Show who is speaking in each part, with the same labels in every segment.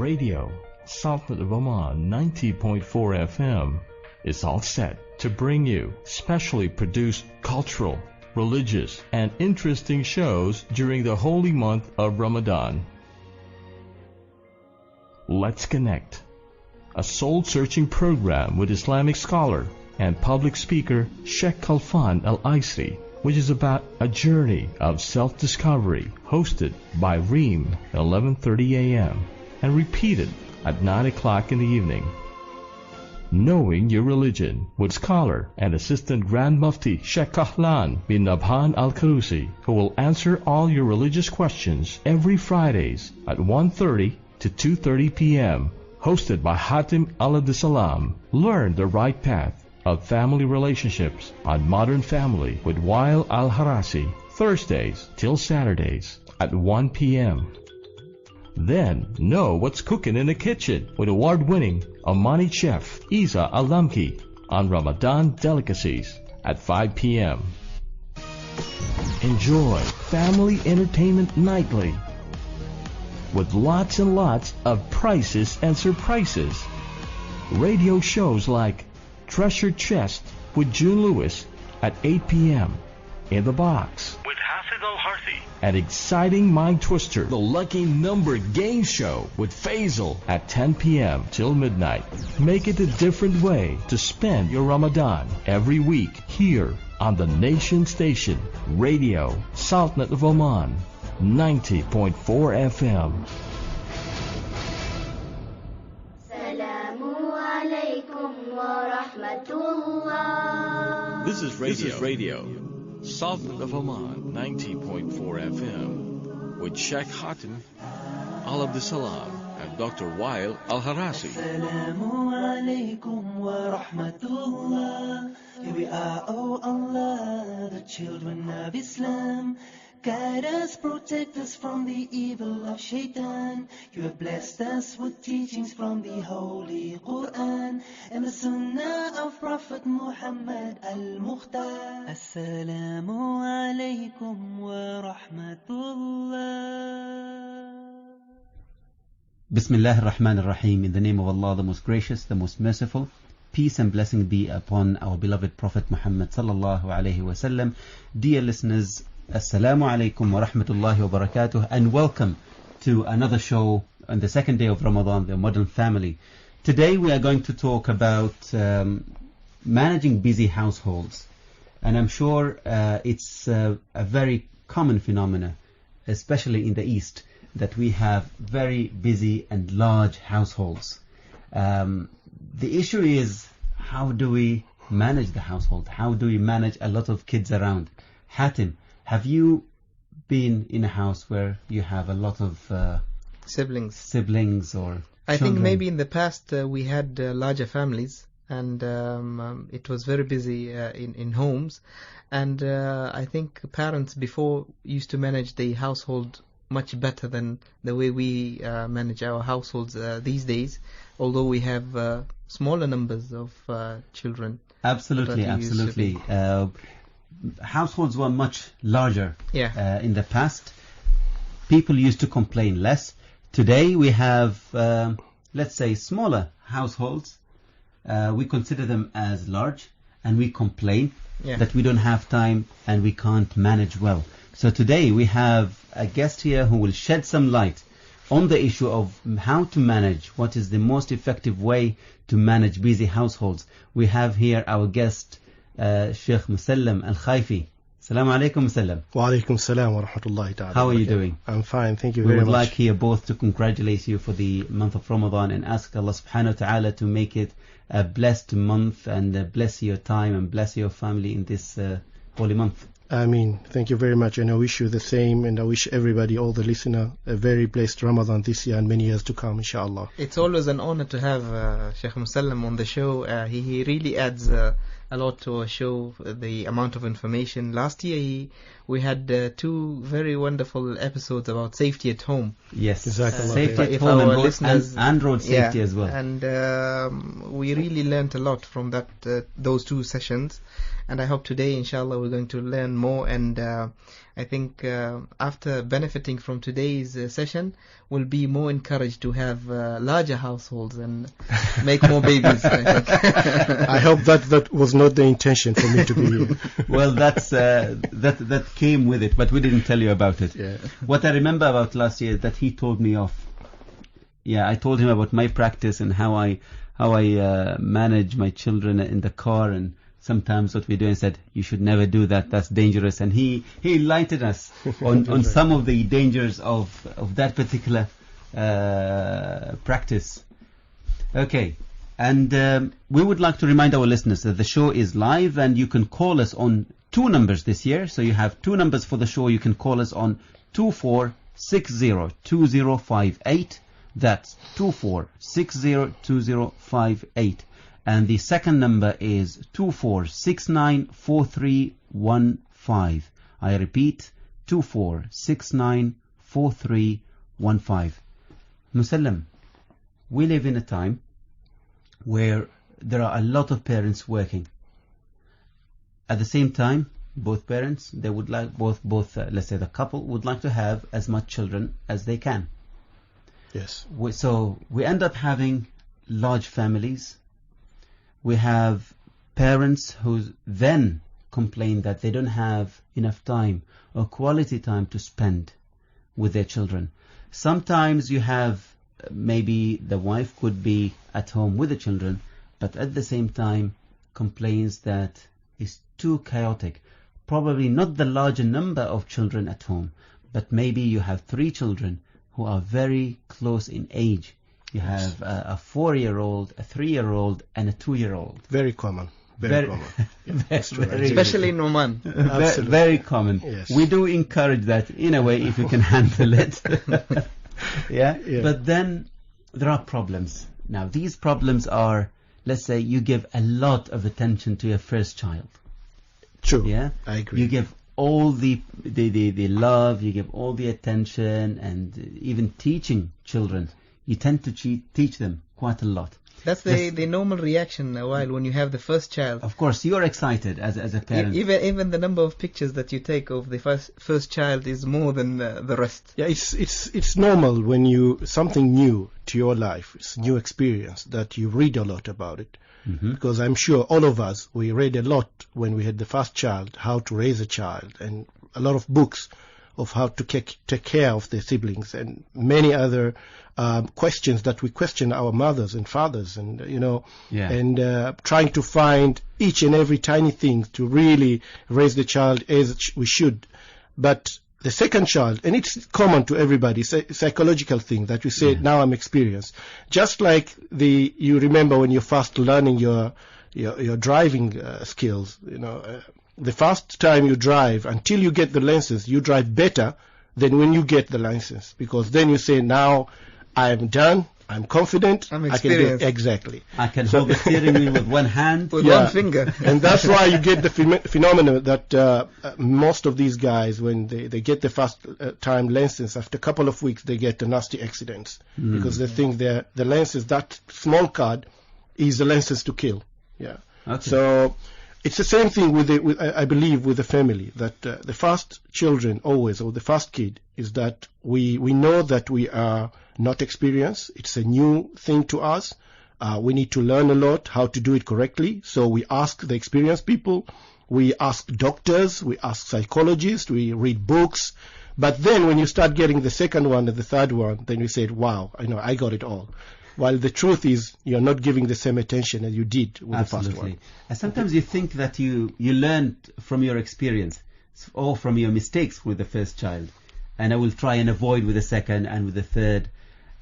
Speaker 1: Radio, Sultan of Oman 90.4 FM is all set to bring you specially produced cultural, religious, and interesting shows during the holy month of Ramadan. Let's Connect, a soul-searching program with Islamic scholar and public speaker Sheikh Khalfan Al-Aisri, which is about a journey of self-discovery, hosted by Reem at 11:30 a.m. and repeated at 9 o'clock in the evening. Knowing Your Religion with scholar and Assistant Grand Mufti Sheikh Kahlan bin Nabhan Al-Karusi, who will answer all your religious questions every Fridays at 1:30 to 2:30 p.m. Hosted by Hatim Al-Abdussalam. Learn the right path of family relationships on Modern Family with Wael Al-Harasi, Thursdays till Saturdays at 1 p.m. Then know what's cooking in the kitchen with award-winning Omani chef Isa Al-Lamki on Ramadan Delicacies at 5 p.m. Enjoy family entertainment nightly with lots and lots of prices and surprises. Radio shows like Treasure Chest with June Lewis at 8 p.m. In the Box with Hafid Al-Harthi. An exciting mind twister, the Lucky Number Game Show with Faisal at 10 p.m. till midnight. Make it a different way to spend your Ramadan every week here on the Nation Station, Radio Sultanate of Oman, 90.4 FM. This is Radio Sultanate of Oman, 90.4 FM with Sheikh Hatim Al-Abdussalam and Dr. Wael Al-Harasi.
Speaker 2: Assalamu alaikum wa rahmatullah. Here we are, oh Allah, the children of Islam. Guide us, protect us from the evil of Shaitan. You have blessed us with teachings from the Holy Quran and the Sunnah of Prophet Muhammad al-Mukhtar. Assalamu alaikum wa rahmatullah.
Speaker 3: Bismillah ar-Rahman ar-Rahim. In the name of Allah, the most gracious, the most merciful. Peace and blessing be upon our beloved Prophet Muhammad sallallahu alaihi wasallam. Dear listeners, Assalamu alaikum wa rahmatullahi wa barakatuh, and welcome to another show on the second day of Ramadan, the Modern Family. Today we are going to talk about managing busy households, and I'm sure it's a very common phenomena, especially in the East, that we have very busy and large households. The issue is, how do we manage the household? How do we manage a lot of kids around? Hatim, have you been in a house where you have a lot of siblings or
Speaker 4: I
Speaker 3: children?
Speaker 4: think maybe in the past we had larger families, and it was very busy in homes, and I think parents before used to manage the household much better than the way we manage our households these days, although we have smaller numbers of children.
Speaker 3: Absolutely. Households were much larger in the past. People used to complain less. Today we have, let's say, smaller households. We consider them as large, and we complain that we don't have time and we can't manage well. So today we have a guest here who will shed some light on the issue of how to manage, what is the most effective way to manage busy households. We have here our guest, Sheikh Musallam Al-Khaifi. Assalamu alaikum, Musallam.
Speaker 5: Wa alaikum salam wa rahmatullahi ta'ala.
Speaker 3: How are you doing?
Speaker 5: I'm fine, thank you very much.
Speaker 3: We would like here both to congratulate you for the month of Ramadan and ask Allah subhanahu wa ta'ala to make it a blessed month and bless your time and bless your family in this holy month.
Speaker 5: Ameen. Thank you very much, and I wish you the same, and I wish everybody, all the listener, a very blessed Ramadan this year and many years to come, inshallah.
Speaker 4: It's always an honor to have Sheikh Musallam on the show. He really adds a lot to our show, the amount of information. Last year he we had 2 very wonderful episodes about safety at home.
Speaker 3: Yes,
Speaker 5: Jazakallah
Speaker 3: safety
Speaker 5: khair.
Speaker 3: at
Speaker 4: If
Speaker 3: home
Speaker 4: our
Speaker 3: and,
Speaker 4: listeners-
Speaker 3: and road safety as well.
Speaker 4: And we really learnt a lot from those 2 sessions. And I hope today, inshallah, we're going to learn more. And I think after benefiting from today's session, we'll be more encouraged to have larger households and make more babies. I think.
Speaker 5: I hope that was not the intention for me to be here.
Speaker 3: Well, that came with it, but we didn't tell you about it.
Speaker 5: Yeah.
Speaker 3: What I remember about last year is that he told me off. Yeah, I told him about my practice and how I manage my children in the car, and sometimes what we do, and said, you should never do that, that's dangerous. And he enlightened us on some of the dangers of that particular practice. Okay. And we would like to remind our listeners that the show is live, and you can call us on 2 numbers this year. So you have 2 numbers for the show. You can call us on 24602058. That's 24602058. And the second number is 24694315. I repeat, 24694315. Musallam, we live in a time where there are a lot of parents working. At the same time, both parents, they would like, let's say the couple, would like to have as much children as they can.
Speaker 5: Yes.
Speaker 3: So we end up having large families. We have parents who then complain that they don't have enough time or quality time to spend with their children. Sometimes you have maybe the wife could be at home with the children, but at the same time complains that it's too chaotic. Probably not the larger number of children at home, but maybe you have 3 children who are very close in age. You have a 4-year-old, a 3-year-old, and a 2-year-old.
Speaker 5: Very common. Very common. Yeah, that's true.
Speaker 4: Especially in Oman.
Speaker 3: Very common.
Speaker 5: Yes.
Speaker 3: We do encourage that in a way if you can handle it. Yeah? But then there are problems. Now these problems are, let's say you give a lot of attention to your first child.
Speaker 5: True.
Speaker 3: Yeah?
Speaker 5: I agree.
Speaker 3: You give all the love, you give all the attention, and even teaching children. You tend to teach them quite a lot.
Speaker 4: That's the normal reaction when you have the first child.
Speaker 3: Of course, you're excited as a parent.
Speaker 4: Even the number of pictures that you take of the first child is more than the rest.
Speaker 5: Yeah, it's normal when something new to your life, it's a new experience, that you read a lot about it. Mm-hmm. Because I'm sure all of us, we read a lot when we had the first child, how to raise a child, and a lot of books of how to take care of their siblings, and many other questions that we question our mothers and fathers, and and trying to find each and every tiny thing to really raise the child as we should. But the second child, and it's common to everybody, it's a psychological thing that you say, now I'm experienced. Just like you remember when you're first learning your driving skills, the first time you drive, until you get the license, you drive better than when you get the license, because then you say, now I'm done, I'm confident,
Speaker 4: I'm
Speaker 5: experienced. I can do it. Exactly.
Speaker 3: I can hold the steering wheel with one hand.
Speaker 4: With one finger.
Speaker 5: And that's why you get the phenomenon that most of these guys, when they get the first time license, after a couple of weeks they get nasty accidents, because they think the license, that small card, is the license to kill. Yeah.
Speaker 3: Okay.
Speaker 5: So it's the same thing I believe with the family, that the first children always, or the first kid, is that we know that we are not experienced. It's a new thing to us. We need to learn a lot how to do it correctly. So we ask the experienced people, we ask doctors, we ask psychologists, we read books. But then when you start getting the second one and the third one, then you say, wow, I got it all. While the truth is, you're not giving the same attention as you did with the first one.
Speaker 3: And sometimes you think that you learned from your experience or from your mistakes with the first child, and I will try and avoid with the second and with the third.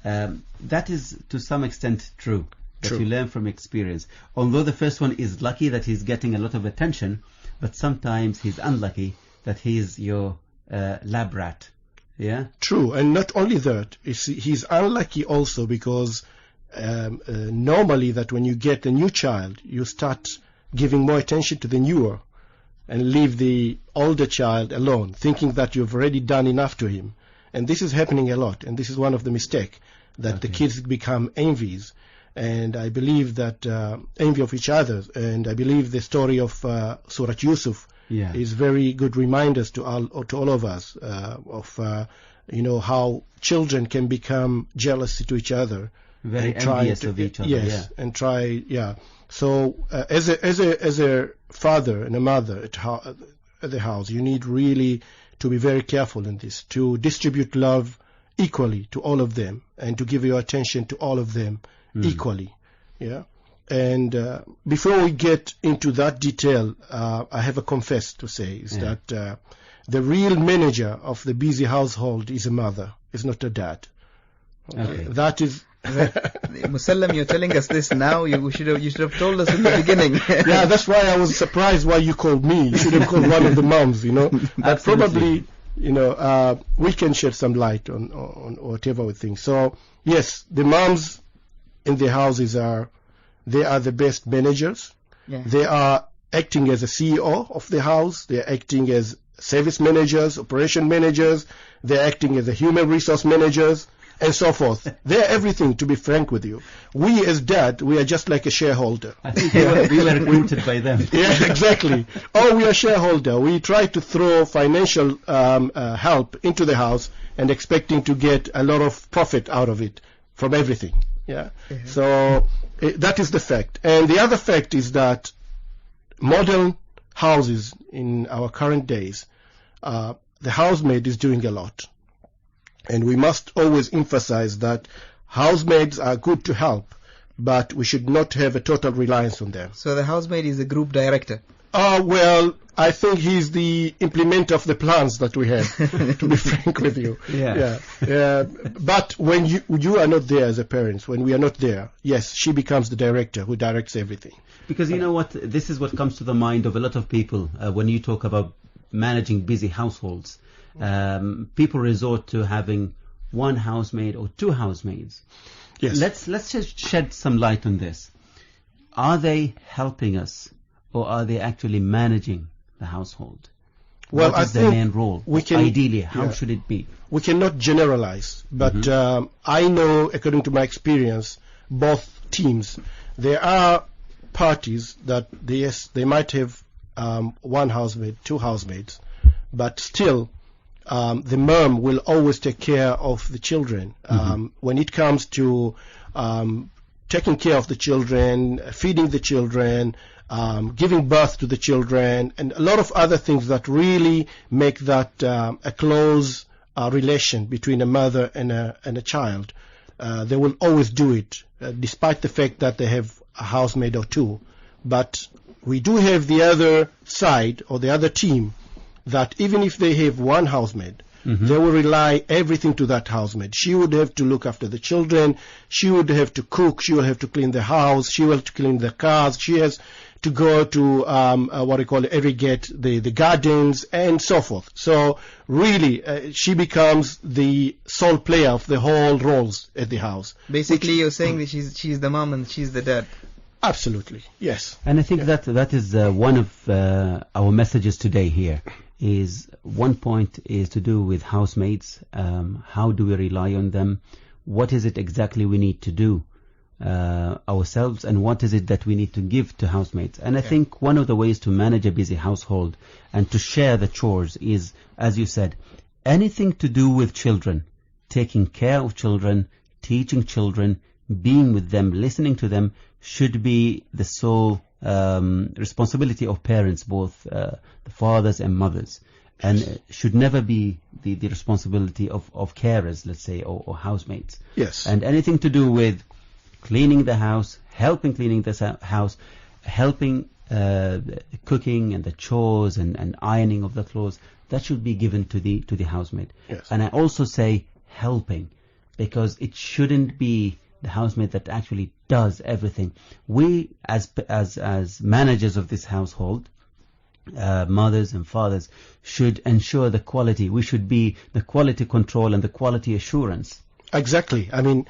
Speaker 3: That is to some extent true. That you learn from experience. Although the first one is lucky that he's getting a lot of attention, but sometimes he's unlucky that he's your lab rat. Yeah. True,
Speaker 5: and not only that, he's unlucky also because normally that when you get a new child, you start giving more attention to the newer. and leave the older child alone, thinking that you've already done enough to him. And this is happening a lot, and this is one of the mistakes, that the kids become envies. And I believe that envy of each other, and I believe the story of Surah Yusuf is very good reminders to all of us of how children can become jealous to each other,
Speaker 3: very envious of each other.
Speaker 5: Yes, and try. So as a father and a mother at the house, you need really to be very careful in this, to distribute love equally to all of them, and to give your attention to all of them equally. And before we get into that detail, I have a confess to say is that the real manager of the busy household is a mother, is not a dad. That is
Speaker 4: Musallam, you're telling us this now. You should have told us in the beginning.
Speaker 5: Yeah, that's why I was surprised why you called me. You should have called one of the moms, But probably, we can shed some light on whatever we think. So yes, the moms in the houses are the best managers.
Speaker 4: Yeah.
Speaker 5: They are acting as a CEO of the house. They are acting as service managers, operation managers. They are acting as a human resource managers, and so forth. They are everything, to be frank with you. We as dad, we are just like a shareholder.
Speaker 3: I think we were recruited by them.
Speaker 5: Yeah, exactly. We are shareholder. We try to throw financial help into the house and expecting to get a lot of profit out of it from everything. Yeah. Mm-hmm. So that is the fact. And the other fact is that modern houses in our current days, the housemaid is doing a lot. And we must always emphasize that housemaids are good to help, but we should not have a total reliance on them.
Speaker 4: So the housemaid is the group director?
Speaker 5: Well, I think he's the implementer of the plans that we have, to be frank with you.
Speaker 3: Yeah.
Speaker 5: But when you are not there as a parent, when we are not there, yes, she becomes the director who directs everything.
Speaker 3: Because you know what, this is what comes to the mind of a lot of people when you talk about managing busy households. People resort to having one housemaid or two housemaids.
Speaker 5: Yes.
Speaker 3: Let's just shed some light on this. Are they helping us, or are they actually managing the household?
Speaker 5: Well,
Speaker 3: what is their main role? Ideally, how should it be? We
Speaker 5: cannot generalize, but I know, according to my experience, both teams. There are parties that they might have one housemaid, two housemaids, but still the mom will always take care of the children. When it comes to taking care of the children, feeding the children, giving birth to the children, and a lot of other things that really make that a close relation between a mother and a child. They will always do it, despite the fact that they have a housemaid or two. But we do have the other side, or the other team, that even if they have one housemaid, they will rely everything to that housemaid. She would have to look after the children, she would have to cook, she will have to clean the house, she will have to clean the cars, she has to go to irrigate the gardens, and so forth. So really, she becomes the sole player of the whole roles at the house.
Speaker 4: Basically, you're saying that she's the mom and she's the dad.
Speaker 5: Absolutely, yes.
Speaker 3: And I think that is one of our messages today here. Is one point is to do with housemaids. How do we rely on them? What is it exactly we need to do ourselves, and what is it that we need to give to housemates? And I think one of the ways to manage a busy household and to share the chores is, as you said, anything to do with children, taking care of children, teaching children, being with them, listening to them, should be the sole responsibility of parents, both the fathers and mothers, and should never be the responsibility of carers, let's say, or housemates.
Speaker 5: Yes.
Speaker 3: And anything to do with cleaning the house, helping cleaning the house, helping cooking and the chores and ironing of the clothes, that should be given to the housemaid.
Speaker 5: Yes.
Speaker 3: And I also say helping, because it shouldn't be the housemaid that actually does everything. We, as managers of this household, mothers and fathers, should ensure the quality. We should be the quality control and the quality assurance.
Speaker 5: Exactly. I mean,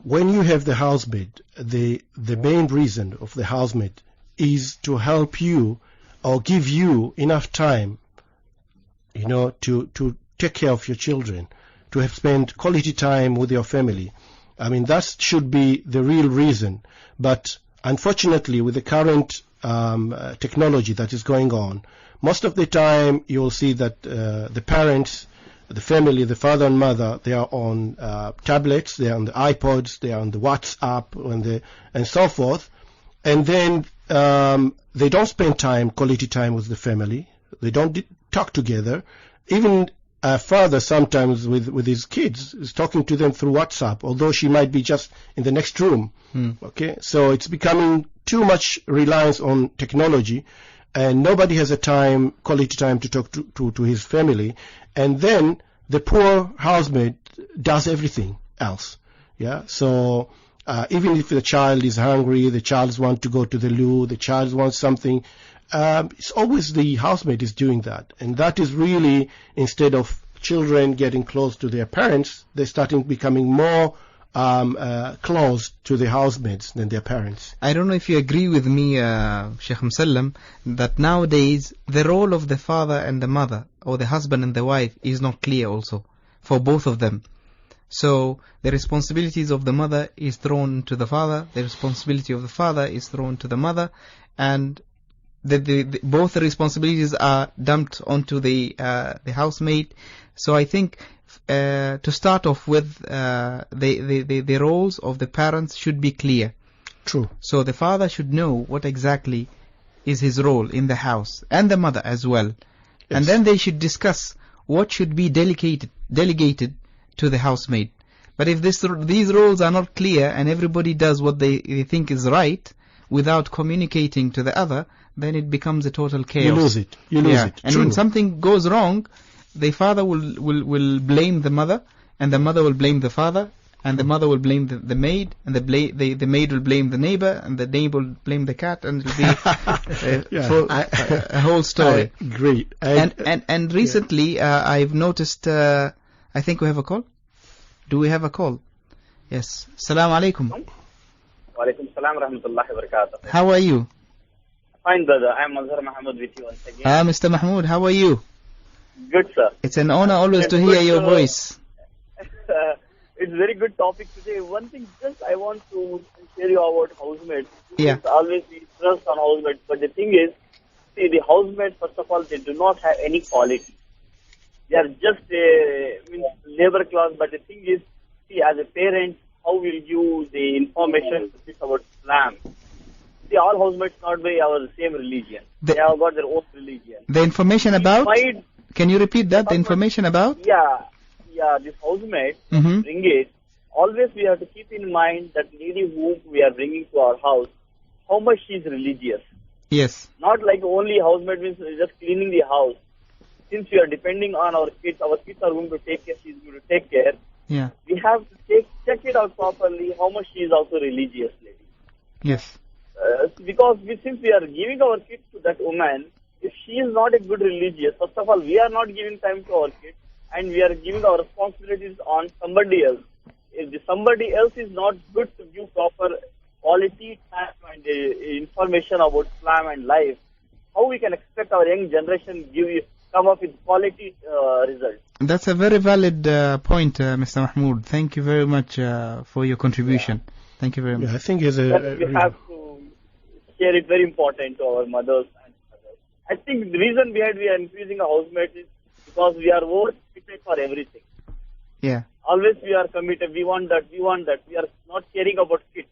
Speaker 5: when you have the housemaid, the main reason of the housemaid is to help you or give you enough time, to take care of your children, to have spent quality time with your family. I mean, that should be the real reason. But unfortunately, with the current technology that is going on, most of the time you'll see that the parents, the family, the father and mother, they are on tablets, they are on the iPods, they are on the WhatsApp, and so forth. And then they don't spend quality time with the family. They don't talk together. Even a father sometimes with his kids is talking to them through WhatsApp, although she might be just in the next room. Okay, so it's becoming too much reliance on technology, and nobody has quality time to talk to his family. And then the poor housemaid does everything else. Yeah, so even if the child is hungry, the child wants to go to the loo, the child wants something, it's always the housemaid is doing that. And that is really, instead of children getting close to their parents, they're starting becoming more close to the housemaids than their parents.
Speaker 4: I don't know if you agree with me, Sheikh Musallam, that nowadays the role of the father and the mother, or the husband and the wife, is not clear also for both of them. So the responsibilities of the mother is thrown to the father, the responsibility of the father is thrown to the mother, and both the responsibilities are dumped onto the housemaid. So I think to start off with, the roles of the parents should be clear.
Speaker 5: True.
Speaker 4: So the father should know what exactly is his role in the house, and the mother as well. Yes. And then they should discuss what should be delegated to the housemaid. But if these roles are not clear and everybody does what they think is right without communicating to the other, then it becomes a total chaos.
Speaker 5: You lose it.
Speaker 4: And
Speaker 5: True.
Speaker 4: when something goes wrong, the father will blame the mother, and the mother will blame the father, and the mother will blame the maid, and the maid will blame the neighbor, and the neighbor will blame the cat, and it'll be a whole story.
Speaker 5: Great.
Speaker 4: And recently I've noticed, I think we have a call. Do we have a call? Yes. Assalamu alaikum.
Speaker 6: Wa alaikum salam rahmatullahi wa barakatuh.
Speaker 4: How are you?
Speaker 6: Fine, brother. I'm Mazhar Mahmoud with you once again.
Speaker 4: Mr. Mahmoud, how are you?
Speaker 6: Good, sir.
Speaker 4: It's an honor always to hear your voice.
Speaker 6: It's a very good topic today. One thing just I want to share you about housemaids.
Speaker 4: Yeah.
Speaker 6: Always we trust on housemaids, but the thing is, see, the housemaids, first of all, they do not have any quality. They are just labor class, but the thing is, see, as a parent, how will you the information about Islam? See, all housemates not by our same religion. They have got their own religion.
Speaker 4: The information about? Can you repeat that? The information about?
Speaker 6: Yeah, this housemaid, bring it. Always we have to keep in mind that lady whom we are bringing to our house, how much she is religious.
Speaker 4: Yes.
Speaker 6: Not like only housemaid means just cleaning the house. Since we are depending on our kids are going to take care, she is going to take care.
Speaker 4: Yeah.
Speaker 6: We have to check it out properly, how much she is also religious lady.
Speaker 4: Yes.
Speaker 6: Because since we are giving our kids to that woman, if she is not a good religious, first of all, we are not giving time to our kids, and we are giving our responsibilities on somebody else. If somebody else is not good to give proper quality time and information about Islam and life, how we can expect our young generation come up with quality results?
Speaker 4: That's a very valid point, Mr. Mahmoud. Thank you very much for your contribution. Yeah. Thank you very much.
Speaker 5: I think
Speaker 6: we have to share it very important to our mothers and fathers. I think the reason behind we are increasing our housemates is because we are more committed for everything.
Speaker 4: Yeah.
Speaker 6: Always we are committed. We want that. We are not caring about kids.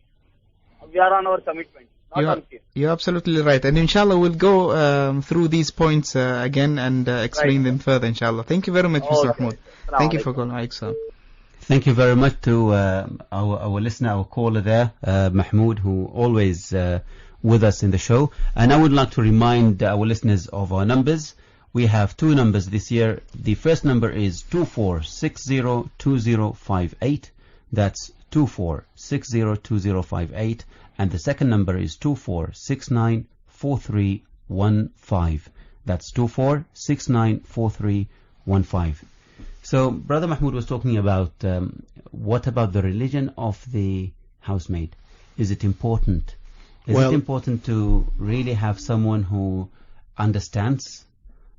Speaker 6: We are on our commitment, not on kids.
Speaker 4: You're absolutely right. And inshallah we'll go through these points again and explain them further, inshallah. Thank you very much, Mr. Mahmoud. Thank you for calling.
Speaker 3: Thank you very much to our listener, our caller there, Mahmoud, who always with us in the show. And I would like to remind our listeners of our numbers. We have two numbers this year. The first number is 24602058. That's 24602058. And the second number is 24694315. That's 24694315. So Brother Mahmoud was talking about what about the religion of the housemaid? Is it important? Is it important to really have someone who understands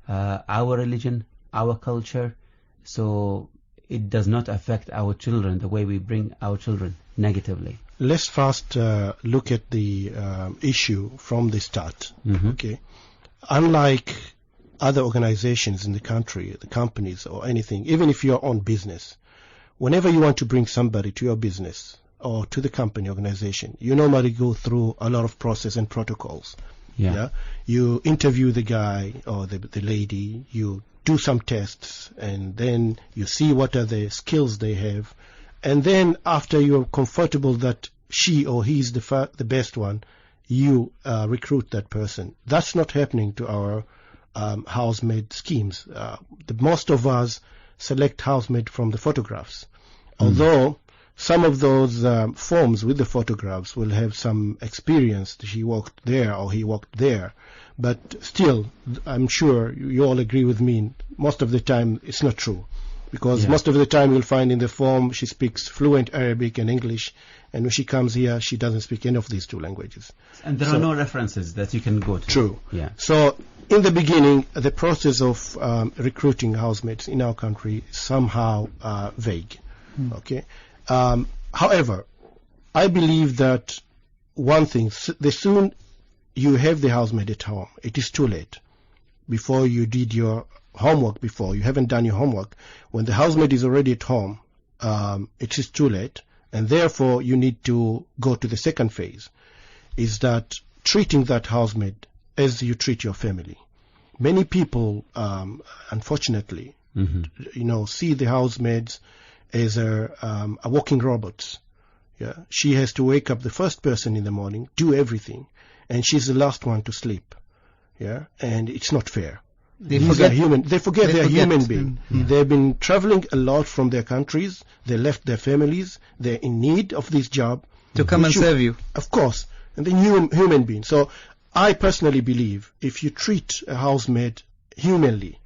Speaker 3: our religion, our culture, so it does not affect our children the way we bring our children negatively.
Speaker 5: Let's first look at the issue from the start. Okay, unlike other organizations in the country, the companies or anything, even if you're on business, whenever you want to bring somebody to your business or to the company organization, you normally go through a lot of process and protocols. Yeah. You interview the guy or the lady, you do some tests, and then you see what are the skills they have. And then after you're comfortable that she or he is the best one, you recruit that person. That's not happening to our housemaid schemes. Most of us select housemaid from the photographs. Although some of those forms with the photographs will have some experience. She worked there or he worked there. But still, I'm sure you all agree with me, most of the time it's not true. Because most of the time you'll find in the form she speaks fluent Arabic and English, and when she comes here she doesn't speak any of these two languages.
Speaker 3: And there are no references that you can go to.
Speaker 5: True.
Speaker 3: Yeah.
Speaker 5: So in the beginning, the process of recruiting housemaids in our country is somehow vague. Okay. However, I believe that one thing, the soon you have the housemaid at home, it is too late. Before you did your homework, before you haven't done your homework, when the housemaid is already at home, it is too late, and therefore you need to go to the second phase, is that treating that housemaid as you treat your family. Many people, unfortunately, see the housemaids as a walking robots. Yeah, she has to wake up the first person in the morning, do everything, and she's the last one to sleep. Yeah, and it's not fair. They forget they're human beings. They've been traveling a lot from their countries. They left their families. They're in need of this job
Speaker 4: to come and serve you.
Speaker 5: Of course, and then human beings. So I personally believe if you treat a housemaid humanly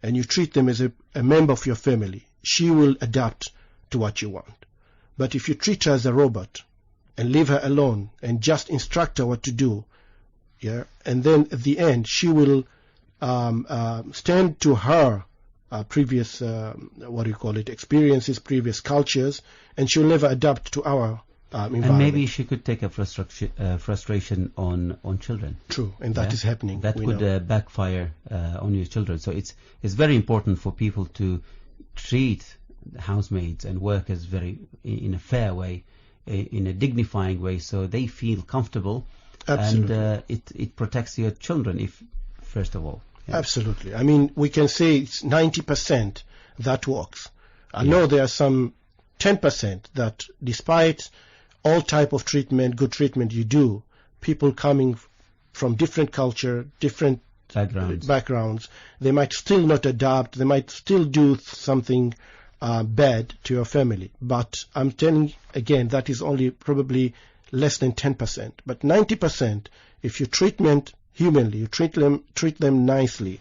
Speaker 5: and you treat them as a member of your family, she will adapt to what you want. But if you treat her as a robot and leave her alone and just instruct her what to do, and then at the end she will stand to her previous experiences, previous cultures, and she'll never adapt to our environment.
Speaker 3: And maybe she could take a frustration on children.
Speaker 5: True, and that is happening.
Speaker 3: That could backfire on your children. So it's very important for people to treat housemaids and workers in a fair way, in a dignifying way, so they feel comfortable. Absolutely. And it protects your children, first of all. Yeah.
Speaker 5: Absolutely. I mean, we can say it's 90% that works. I know there are some 10% that, despite all type of treatment, good treatment you do, people coming from different culture, different backgrounds, they might still not adapt. They might still do something bad to your family. But I'm telling again, that is only probably less than 10%. But 90%, if you treatment humanly, you treat them nicely,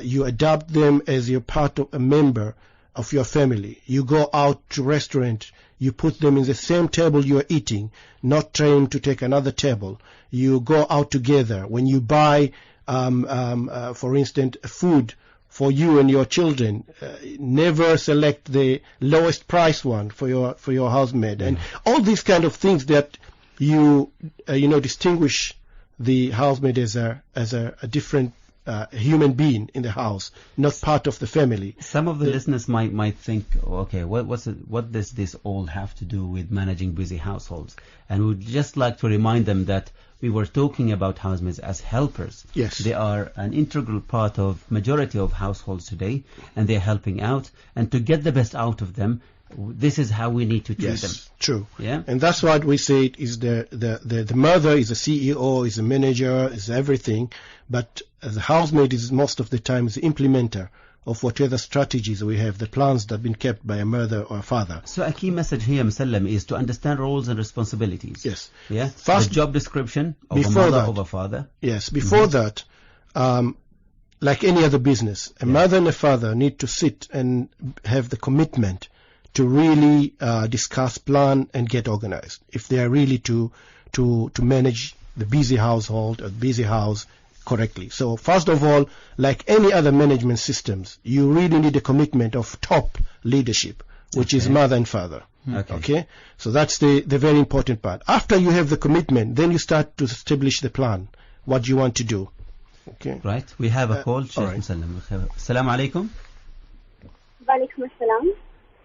Speaker 5: you adapt them as you're part of a member of your family. You go out to restaurant, you put them in the same table you are eating, not trying to take another table. You go out together. When you buy, for instance, food for you and your children, never select the lowest price one for your housemaid, and all these kind of things that you distinguish the housemaid as a different human being in the house, not part of the family.
Speaker 3: Some of the listeners might think, okay, what does this all have to do with managing busy households? And we'd just like to remind them that we were talking about housemaids as helpers.
Speaker 5: Yes.
Speaker 3: They are an integral part of majority of households today, and they're helping out. And to get the best out of them, this is how we need to treat them.
Speaker 5: Yes, true.
Speaker 3: Yeah?
Speaker 5: And that's what we say is the mother is a CEO, is a manager, is everything, but the housemaid is most of the time the implementer of whatever strategies we have, the plans that have been kept by a mother or a father.
Speaker 3: So a key message here, Musallam, is to understand roles and responsibilities.
Speaker 5: Yes.
Speaker 3: Yeah?
Speaker 5: First,
Speaker 3: the job description of a mother, of a father.
Speaker 5: Yes. Before that, like any other business, a mother and a father need to sit and have the commitment to really discuss, plan, and get organized. If they are really to manage the busy household or busy house correctly. So first of all, like any other management systems, you really need a commitment of top leadership, which is mother and father. Okay. So that's the very important part. After you have the commitment, then you start to establish the plan, what you want to do. Okay.
Speaker 3: Right. We have a call.
Speaker 5: all right.
Speaker 3: Assalamu alaikum.
Speaker 7: Walaikum assalam.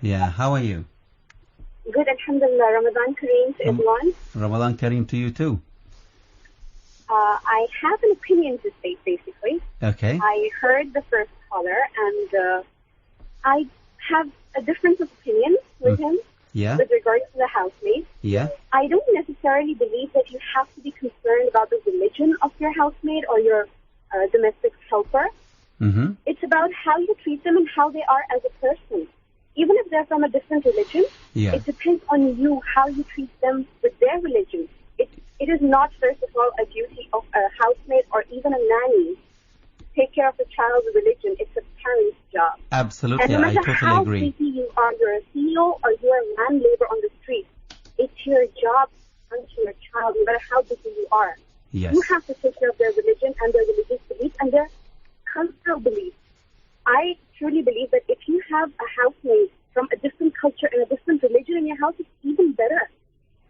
Speaker 3: Yeah, how are you?
Speaker 7: Good, alhamdulillah. Ramadan Kareem to everyone.
Speaker 3: Ramadan Kareem to you too.
Speaker 7: I have an opinion to state, basically.
Speaker 3: Okay.
Speaker 7: I heard the first caller, and I have a difference of opinion with him
Speaker 3: Yeah.
Speaker 7: with regards to the housemaid.
Speaker 3: Yeah.
Speaker 7: I don't necessarily believe that you have to be concerned about the religion of your housemaid or your domestic helper.
Speaker 3: Mm-hmm.
Speaker 7: It's about how you treat them and how they are as a person. Even if they're from a different religion,
Speaker 3: Yeah.
Speaker 7: it depends on you how you treat them with their religion. It is not, first of all, a duty of a housemaid or even a nanny to take care of a child's religion. It's a parent's job.
Speaker 3: Absolutely,
Speaker 7: And no
Speaker 3: I
Speaker 7: matter
Speaker 3: totally
Speaker 7: how
Speaker 3: agree.
Speaker 7: busy you are, you're a CEO or you're a man labor on the street, it's your job unto your child, no matter how busy you are.
Speaker 3: Yes.
Speaker 7: You have to take care of their religion and their religious beliefs and their cultural beliefs. I truly believe that if you have a housemaid from a different culture and a different religion in your house, it's even better.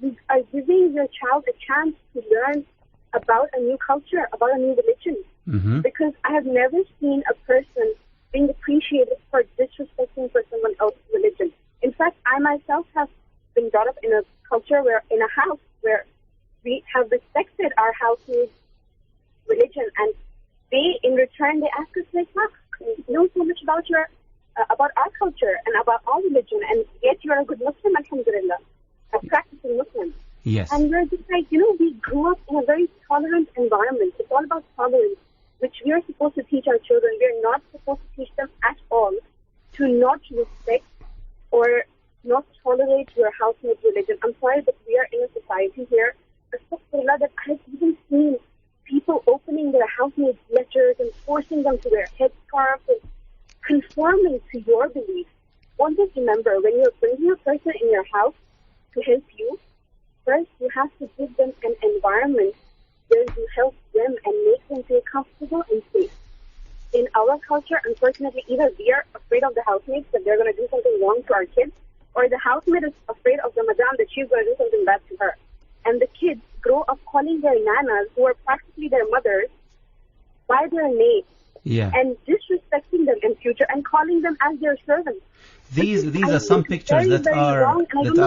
Speaker 7: You are giving your child a chance to learn about a new culture, about a new religion.
Speaker 3: Mm-hmm.
Speaker 7: Because I have never seen a person being appreciated for disrespecting for someone else's religion. In fact, I myself have been brought up in a culture in a house where we have respected our housemaid's religion, and they, in return, they ask us, like, "Look, you know so much about about our culture and about our religion, and yet you are a good Muslim, alhamdulillah, a practicing Muslim."
Speaker 3: Yes.
Speaker 7: And we're just like, we grew up in a very tolerant environment. It's all about tolerance, which we are supposed to teach our children. We are not supposed to teach them at all to not respect or not tolerate your housemate's religion. I'm sorry, but we are in a society here, astaghfirullah, that I've even seen people opening their housemates' letters and forcing them to wear headscarves and conforming to your beliefs. Always remember, when you're bringing a person in your house to help you, first you have to give them an environment where you help them and make them feel comfortable and safe. In our culture, unfortunately, either we are afraid of the housemates that they're going to do something wrong to our kids, or the housemaid is afraid of the madam that she's going to do something bad to her. And the kids grow up calling their nanas, who are practically their mothers, by their name, and disrespecting them in future and calling them as their servants.
Speaker 3: These are some pictures
Speaker 7: very,
Speaker 3: that
Speaker 7: very
Speaker 3: are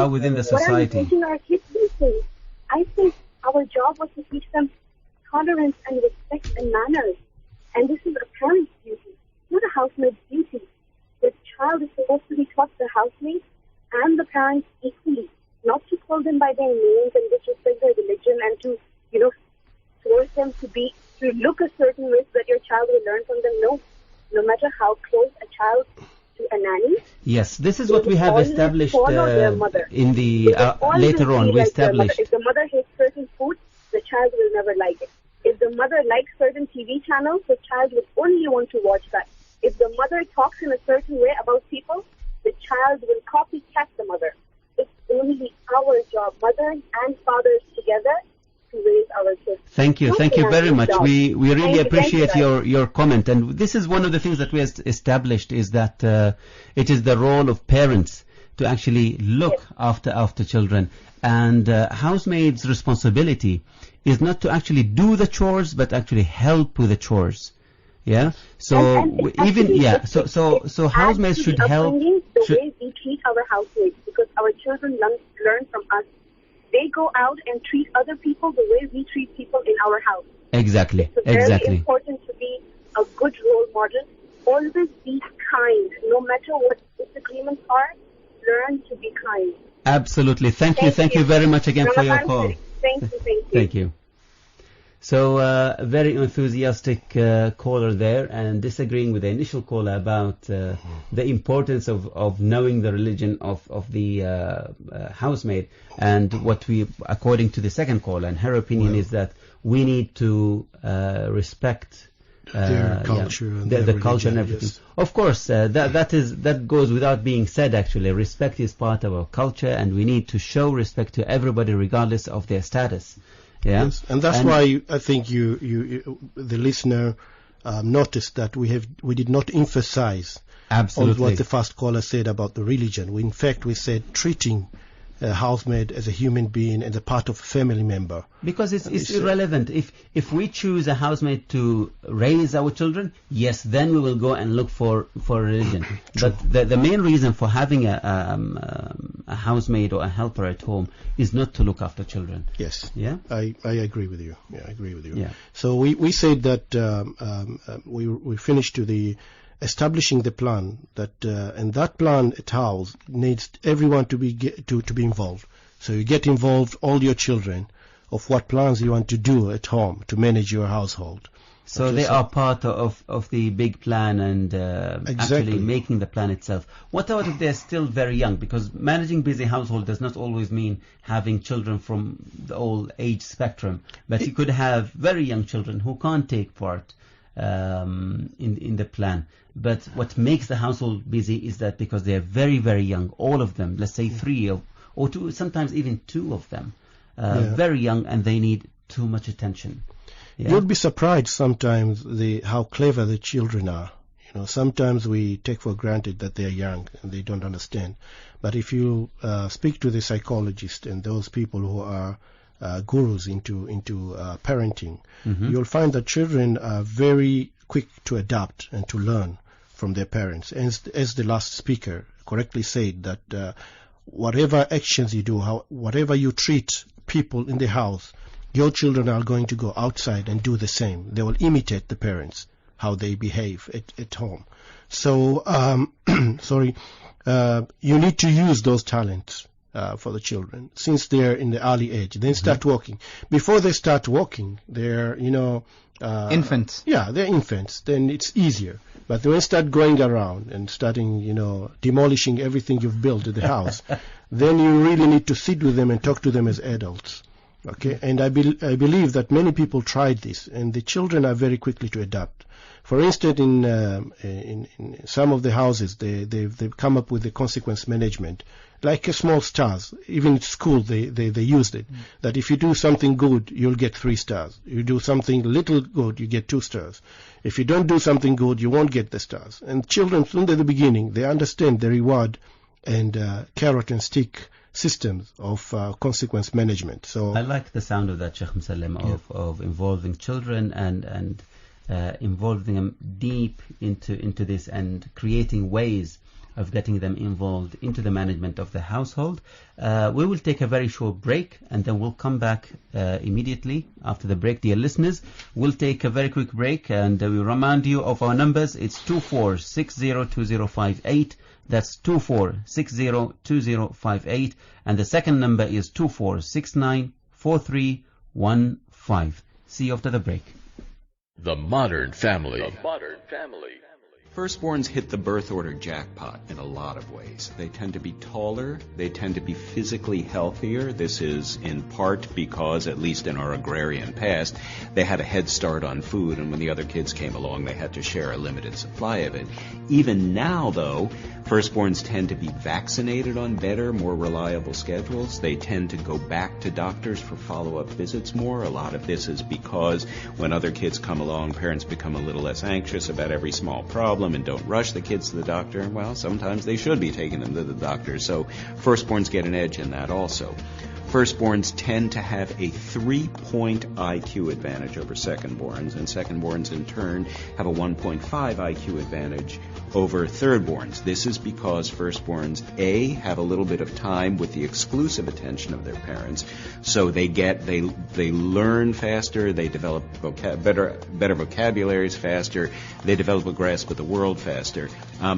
Speaker 3: within the
Speaker 7: what are we
Speaker 3: society.
Speaker 7: teaching our kids these things? I think our job was to teach them tolerance and respect and manners. And this is a parent's duty, not a housemaid's duty. The child is supposed to be taught the housemaid and the parents equally, not to call them by their names and disrespect their religion and to, force them to look a certain way so that your child will learn from them. No matter how close a child to a nanny.
Speaker 3: Yes, this is what we have established in the later on. We
Speaker 7: Like
Speaker 3: established.
Speaker 7: if the mother hates certain food, the child will never like it. If the mother likes certain TV channels, the child will only want to watch that. If the mother talks in a certain way about people, the child will copycat the mother. It's only our job, mothers and fathers together, to raise our kids.
Speaker 3: Thank you very much.
Speaker 7: Job.
Speaker 3: We really appreciate
Speaker 7: Thank you,
Speaker 3: your comment, and this is one of the things that we have established, is that it is the role of parents to actually look after children, and housemaids' responsibility is not to actually do the chores, but actually help with the chores. Yeah. So so housemaid should help.
Speaker 7: The way we treat our housemates, because our children learn from us. They go out and treat other people the way we treat people in our house.
Speaker 3: Exactly.
Speaker 7: It's very important to be a good role model. Always be kind, no matter what disagreements are. Learn to be kind.
Speaker 3: Absolutely. Thank you very much again for your call.
Speaker 7: Thank you.
Speaker 3: So, very enthusiastic caller there, and disagreeing with the initial caller about the importance of knowing the religion of the housemaid, and what we, according to the second caller, and her opinion is that we need to respect
Speaker 5: their culture and
Speaker 3: the culture and everything.
Speaker 5: Yes.
Speaker 3: Of course, that goes without being said. Actually, respect is part of our culture, and we need to show respect to everybody regardless of their status. Yeah,
Speaker 5: Yes, and that's why I think you the listener noticed that we did not emphasize
Speaker 3: absolutely
Speaker 5: on what the first caller said about the religion. In fact, we said treating a housemaid as a human being and a part of a family member.
Speaker 3: Because it's irrelevant. If we choose a housemaid to raise our children, yes, then we will go and look for religion. But the main reason for having a housemaid or a helper at home is not to look after children.
Speaker 5: Yes.
Speaker 3: Yeah.
Speaker 5: I agree with you. Yeah, I agree with you.
Speaker 3: Yeah.
Speaker 5: So we said that we finished to the establishing the plan that and that plan at house needs everyone to be involved. So you get involved, all your children, of what plans you want to do at home to manage your household.
Speaker 3: So
Speaker 5: Okay,
Speaker 3: they are part of the big plan and
Speaker 5: Exactly.
Speaker 3: actually making the plan itself. What about if they're still very young? Because managing busy household does not always mean having children from the old age spectrum. But you could have very young children who can't take part in the plan. But what makes the household busy is that because they're very, very young, all of them, let's say 3 or 2, sometimes even 2 of them, very young, and they need too much attention. Yeah?
Speaker 5: You'll be surprised sometimes how clever the children are. You know, sometimes we take for granted that they're young and they don't understand. But if you speak to the psychologist and those people who are gurus into parenting, you'll find that children are very quick to adapt and to learn from their parents. As the last speaker correctly said, that whatever actions you do, whatever you treat people in the house, your children are going to go outside and do the same. They will imitate the parents, how they behave at home. So, you need to use those talents for the children since they're in the early age. Then start walking. Before they start walking, they're,
Speaker 4: infants.
Speaker 5: Yeah, they're infants. Then it's easier. But when they start going around and starting, demolishing everything you've built at the house, then you really need to sit with them and talk to them as adults. Okay, and I believe that many people tried this, and the children are very quickly to adapt. For instance, in some of the houses, they've come up with the consequence management, like a small stars. Even at school, they used it. That if you do something good, you'll get 3 stars. You do something little good, you get 2 stars. If you don't do something good, you won't get the stars. And children, from the beginning, they understand the reward and carrot and stick systems of consequence management. So
Speaker 3: I like the sound of that, Sheikh Musallim, of involving children and involving them deep into this and creating ways of getting them involved into the management of the household. We will take a very short break and then we'll come back immediately after the break. Dear listeners, we'll take a very quick break and we'll remind you of our numbers. It's 24602058. That's 24602058, and the second number is 24694315. See you after the break.
Speaker 1: The Modern Family.
Speaker 8: Firstborns hit the birth order jackpot in a lot of ways. They tend to be taller. They tend to be physically healthier. This is in part because, at least in our agrarian past, they had a head start on food, and when the other kids came along, they had to share a limited supply of it. Even now, though, firstborns tend to be vaccinated on better, more reliable schedules. They tend to go back to doctors for follow-up visits more. A lot of this is because when other kids come along, parents become a little less anxious about every small problem and don't rush the kids to the doctor. Well, sometimes they should be taking them to the doctor. So firstborns get an edge in that also. Firstborns tend to have a 3-point IQ advantage over secondborns, and secondborns in turn have a 1.5 IQ advantage over thirdborns. This is because firstborns, A, have a little bit of time with the exclusive attention of their parents, so they learn faster, they develop better vocabularies faster, they develop a grasp of the world faster.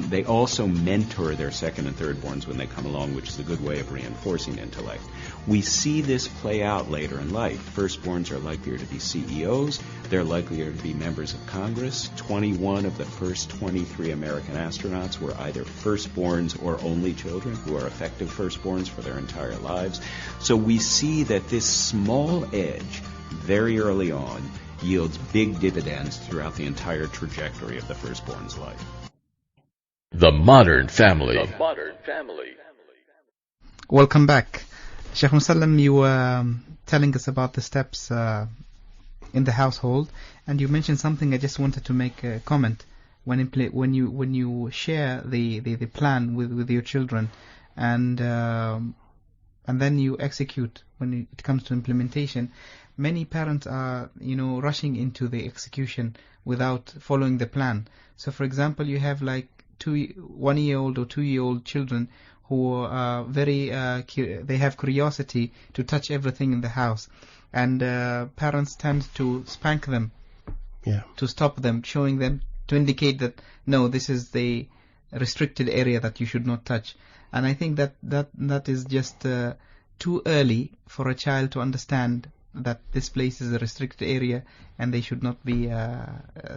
Speaker 8: They also mentor their second and thirdborns when they come along, which is a good way of reinforcing intellect. We see this play out later in life. Firstborns are likelier to be CEOs. They're likelier to be members of Congress. 21 of the first 23 American astronauts were either firstborns or only children who are effective firstborns for their entire lives. So we see that this small edge very early on yields big dividends throughout the entire trajectory of the firstborn's life.
Speaker 1: The Modern Family.
Speaker 4: Welcome back. Sheikh Musallam, you were telling us about the steps in the household, and you mentioned something. I just wanted to make a comment. When you share the plan with your children, and then you execute when it comes to implementation, many parents are rushing into the execution without following the plan. So, for example, you have like 1-year-old or 2-year-old children who are very they have curiosity to touch everything in the house, and parents tend to spank them, to stop them, showing them, to indicate that no, this is the restricted area that you should not touch. And I think that is just too early for a child to understand that this place is a restricted area and they should not be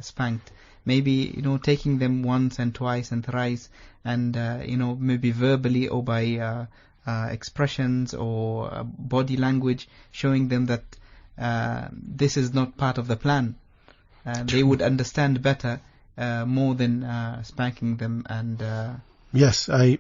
Speaker 4: spanked. Maybe taking them once and twice and thrice, and maybe verbally or by expressions or body language, showing them that this is not part of the plan. They would understand better more than spanking them. And
Speaker 5: yes, I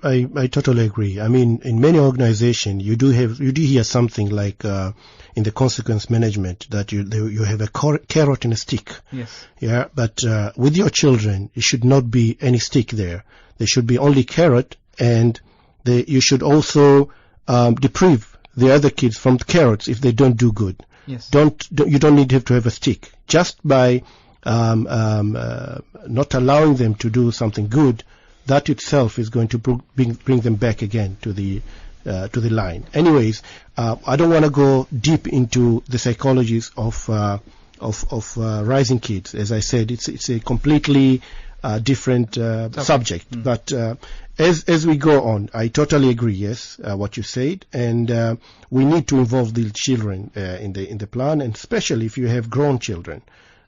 Speaker 5: totally agree. I mean, in many organizations, you do hear something like in the consequence management that you have a carrot and a stick.
Speaker 4: Yes.
Speaker 5: Yeah, but with your children, it should not be any stick there. There should be only carrot, and you should also deprive the other kids from the carrots if they don't do good.
Speaker 4: Yes.
Speaker 5: You don't need to have a stick. Just by not allowing them to do something good, that itself is going to bring them back again to the line. Anyways, I don't want to go deep into the psychologies of rising kids. As I said, it's a completely different subject. But as we go on, I totally agree. Yes, what you said, and we need to involve the children in the plan, and especially if you have grown children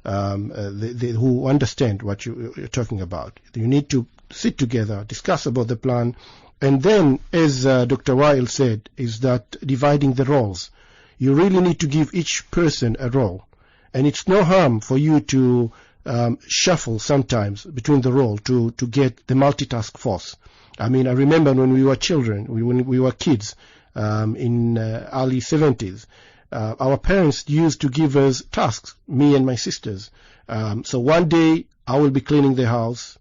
Speaker 5: who understand what you're talking about. You need to sit together, discuss about the plan, and then, as Dr. Weil said, is that dividing the roles. You really need to give each person a role, and it's no harm for you to shuffle sometimes between the role to get the multitask force. I mean, I remember when we were children, when we were kids in early 70s, our parents used to give us tasks, me and my sisters. So one day I will be cleaning the house,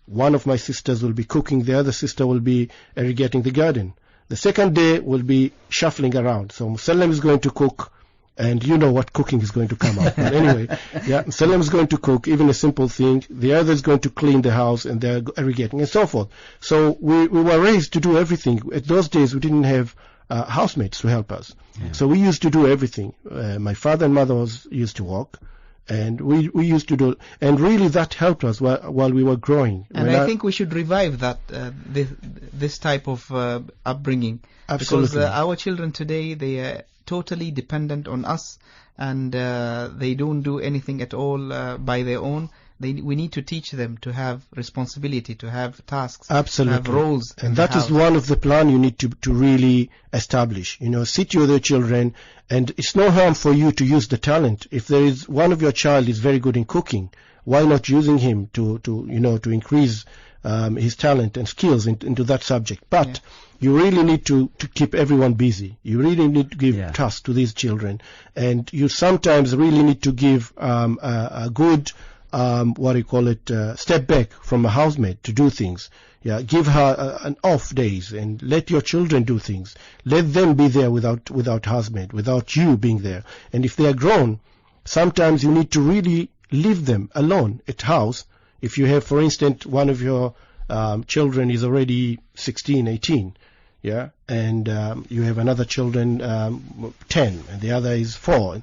Speaker 5: one of my sisters will be cooking, the other sister will be irrigating the garden. The second day will be shuffling around. So Musallam is going to cook, and you know what cooking is going to come out. But anyway, Musallam is going to cook, even a simple thing. The other is going to clean the house, and they're irrigating, and so forth. So we were raised to do everything. At those days, we didn't have housemates to help us. Yeah. So we used to do everything. My father and mother used to work, and we used to do, and really that helped us while we were growing.
Speaker 4: And I think we should revive that this type of upbringing.
Speaker 5: Absolutely.
Speaker 4: Because our children today, they are totally dependent on us, and they don't do anything at all by their own. We need to teach them to have responsibility, to have tasks,
Speaker 5: absolutely,
Speaker 4: to have roles.
Speaker 5: And that is one of the plan you need to really establish. Sit with your children, and it's no harm for you to use the talent. If there is one of your child is very good in cooking, why not using him to increase his talent and skills into that subject? But you really need to keep everyone busy. You really need to give tasks to these children, and you sometimes really need to give a good step back from a housemaid to do things. Yeah, give her an off days and let your children do things. Let them be there without housemaid, without you being there. And if they are grown, sometimes you need to really leave them alone at house. If you have, for instance, one of your children is already 16, 18, and you have another children 10, and the other is 4.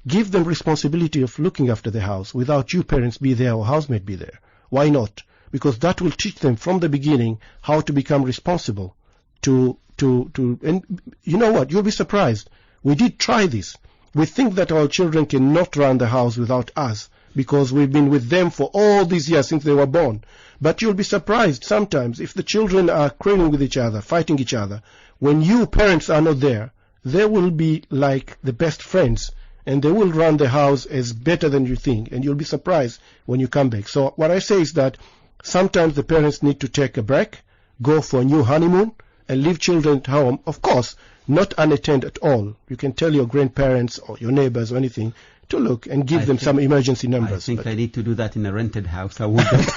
Speaker 5: Give them responsibility of looking after the house without you parents be there or housemaid be there. Why not? Because that will teach them from the beginning how to become responsible. And you know what? You'll be surprised. We did try this. We think that our children cannot run the house without us because we've been with them for all these years since they were born. But you'll be surprised sometimes if the children are quarreling with each other, fighting each other. When you parents are not there, they will be like the best friends, and they will run the house as better than you think, and you'll be surprised when you come back. So what I say is that sometimes the parents need to take a break, go for a new honeymoon, and leave children at home. Of course, not unattended at all. You can tell your grandparents or your neighbors or anything to look and give them some emergency numbers.
Speaker 3: I think I need to do that in a rented house. I wouldn't.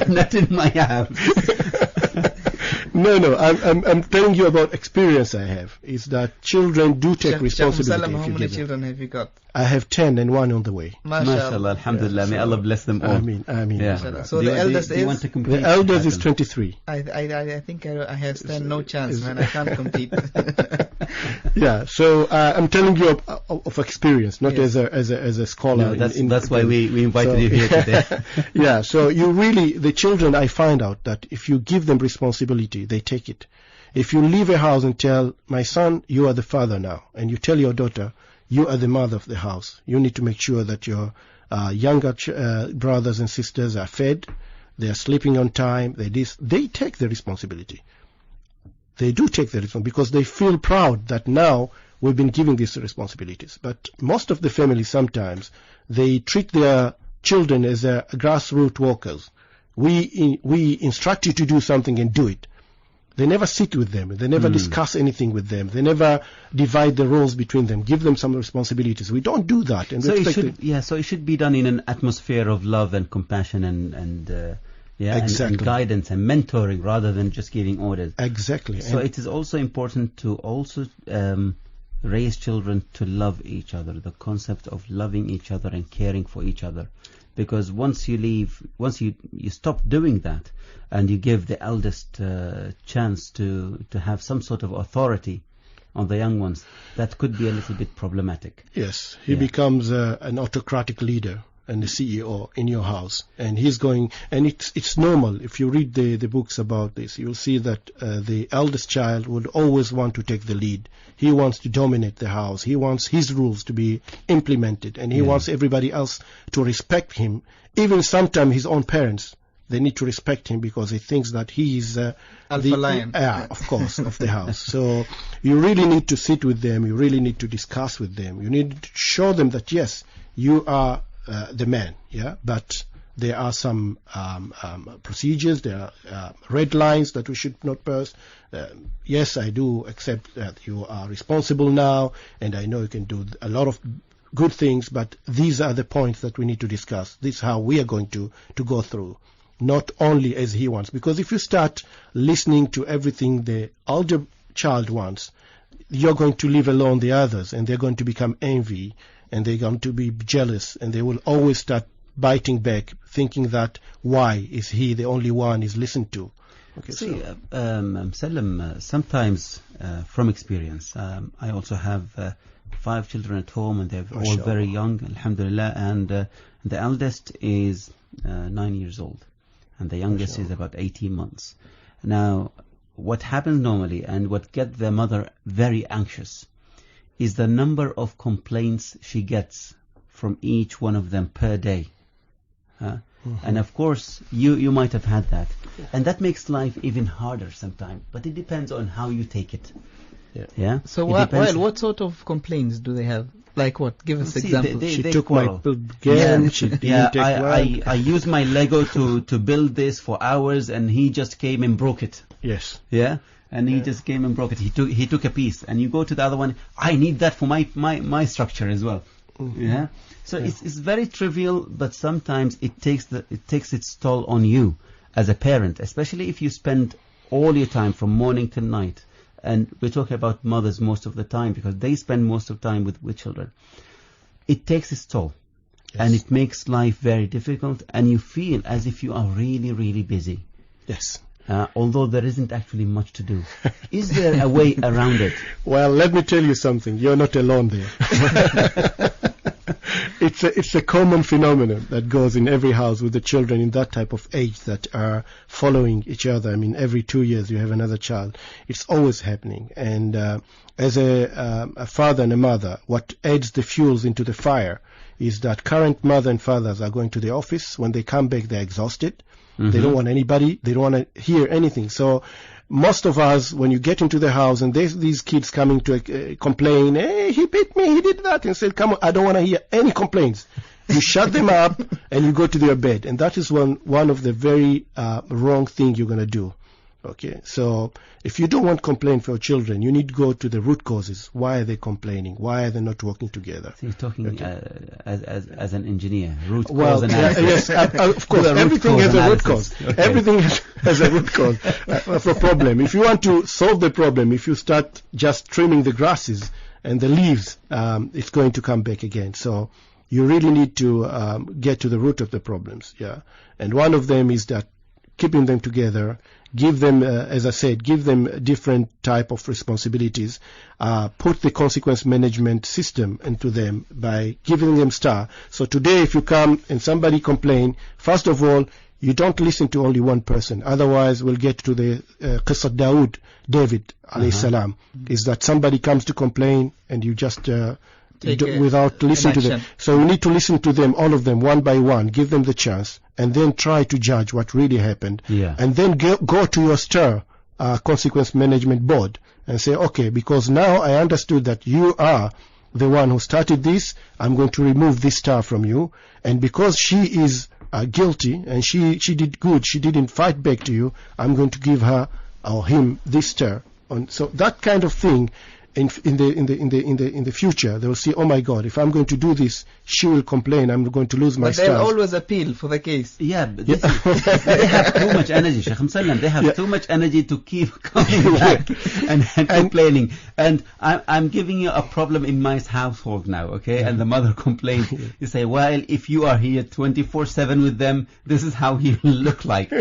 Speaker 3: Not in my house.
Speaker 5: No, I'm telling you about experience I have. Is that children do take responsibility.
Speaker 4: How many children have you got?
Speaker 5: I have 10 and 1 on the way.
Speaker 3: MashaAllah, alhamdulillah. May Allah bless them all.
Speaker 5: Ameen.
Speaker 3: Yeah.
Speaker 4: So the eldest is?
Speaker 5: The eldest is 23.
Speaker 4: I think I have stand no chance, man. I can't compete.
Speaker 5: Yeah, so I'm telling you of experience, not as a scholar.
Speaker 3: No, that's why we invited you here today.
Speaker 5: Yeah, so the children, I find out that if you give them responsibility, they take it. If you leave a house and tell, my son, you are the father now, and you tell your daughter, you are the mother of the house, you need to make sure that your younger brothers and sisters are fed, they are sleeping on time, they take the responsibility. They do take the responsibility because they feel proud that now we've been giving these responsibilities. But most of the families sometimes, they treat their children as grassroots workers. We instruct you to do something and do it. They never sit with them. They never discuss anything with them. They never divide the roles between them. Give them some responsibilities. We don't do that. And
Speaker 3: so it should be done in an atmosphere of love and compassion and
Speaker 5: exactly.
Speaker 3: and guidance and mentoring rather than just giving orders.
Speaker 5: Exactly.
Speaker 3: So it is also important to also raise children to love each other. The concept of loving each other and caring for each other. Because once you stop doing that, and you give the eldest chance to have some sort of authority on the young ones, that could be a little bit problematic.
Speaker 5: Yes, he becomes an autocratic leader and the CEO in your house, and he's going, and it's normal. If you read the books about this, you'll see that the eldest child would always want to take the lead. He wants to dominate the house. He wants his rules to be implemented, and he wants everybody else to respect him. Even sometimes his own parents, they need to respect him because he thinks that he is
Speaker 4: alpha lion.
Speaker 5: Of course, of the house. So you really need to sit with them. You really need to discuss with them. You need to show them that yes, you are the man. Yeah, but there are some procedures. There are red lines that we should not pass. Yes, I do accept that you are responsible now, and I know you can do a lot of good things. But these are the points that we need to discuss. This is how we are going to go through. Not only as he wants, because if you start listening to everything the older child wants, you're going to leave alone the others, and they're going to become envy, and they're going to be jealous, and they will always start biting back, thinking that why is he the only one is listened to? Okay,
Speaker 3: see, Salim, sometimes from experience, I also have 5 children at home, and they're all very young, alhamdulillah, and the eldest is 9 years old. And the youngest is about 18 months. Now, what happens normally and what gets the mother very anxious is the number of complaints she gets from each one of them per day. And of course, you might have had that. And that makes life even harder sometimes. But it depends on how you take it. Yeah.
Speaker 4: So what sort of complaints do they have? Like what? Give us examples.
Speaker 5: She took my game. She didn't take
Speaker 3: I used my Lego to build this for hours, and he just came and broke it.
Speaker 5: Yes.
Speaker 3: Yeah. And he just came and broke it. He took a piece, and you go to the other one. I need that for my structure as well. Yeah. So it's very trivial, but sometimes it takes its toll on you as a parent, especially if you spend all your time from morning till night. And we're talking about mothers most of the time because they spend most of the time with children. It takes its toll. Yes. And it makes life very difficult, and you feel as if you are really, really busy.
Speaker 5: Yes.
Speaker 3: Although there isn't actually much to do. Is there a way around it?
Speaker 5: Well, let me tell you something. You're not alone there. It's a common phenomenon that goes in every house with the children in that type of age that are following each other. I mean, every 2 years you have another child. It's always happening. And as a father and a mother, what adds the fuels into the fire is that current mother and fathers are going to the office. When they come back, they're exhausted. Mm-hmm. They don't want anybody. They don't want to hear anything. So most of us, when you get into the house and there's these kids coming to complain, hey, he beat me, he did that, and said, come on, I don't want to hear any complaints. You shut them up and you go to their bed. And that is one of the very wrong thing you're going to do. Okay, so if you don't want complaint for your children, you need to go to the root causes. Why are they complaining? Why are they not working together?
Speaker 3: So you're talking as an engineer, root cause
Speaker 5: Well,
Speaker 3: analysis.
Speaker 5: yes, of course, everything has a root cause.
Speaker 3: Okay.
Speaker 5: Everything has a root cause of a problem. If you want to solve the problem, if you start just trimming the grasses and the leaves, it's going to come back again. So you really need to get to the root of the problems. Yeah, and one of them is that keeping them together, give them, as I said, give them different type of responsibilities, put the consequence management system into them by giving them star. So today if you come and somebody complain, first of all, you don't listen to only one person. Otherwise we'll get to the Qissat David alayhi salam, is that somebody comes to complain and you just without listening to them. So you need to listen to them, all of them, one by one, give them the chance, and then try to judge what really happened.
Speaker 3: Yeah.
Speaker 5: And then go to your STIR, consequence management board, and say, okay, because now I understood that you are the one who started this, I'm going to remove this star from you, and because she is guilty and she did good, she didn't fight back to you, I'm going to give her or him this star. So that kind of thing. In the future, they will see, oh my God, if I'm going to do this, she will complain, I'm going to lose my stars.
Speaker 4: But they'll always appeal for the case.
Speaker 3: Yeah, but they have too much energy, Sheikh Musallam. They have too much energy to keep coming back and complaining. And I'm giving you a problem in my household now, okay? And the mother complains. You say, well, if you are here 24/7 with them, this is how he will look like.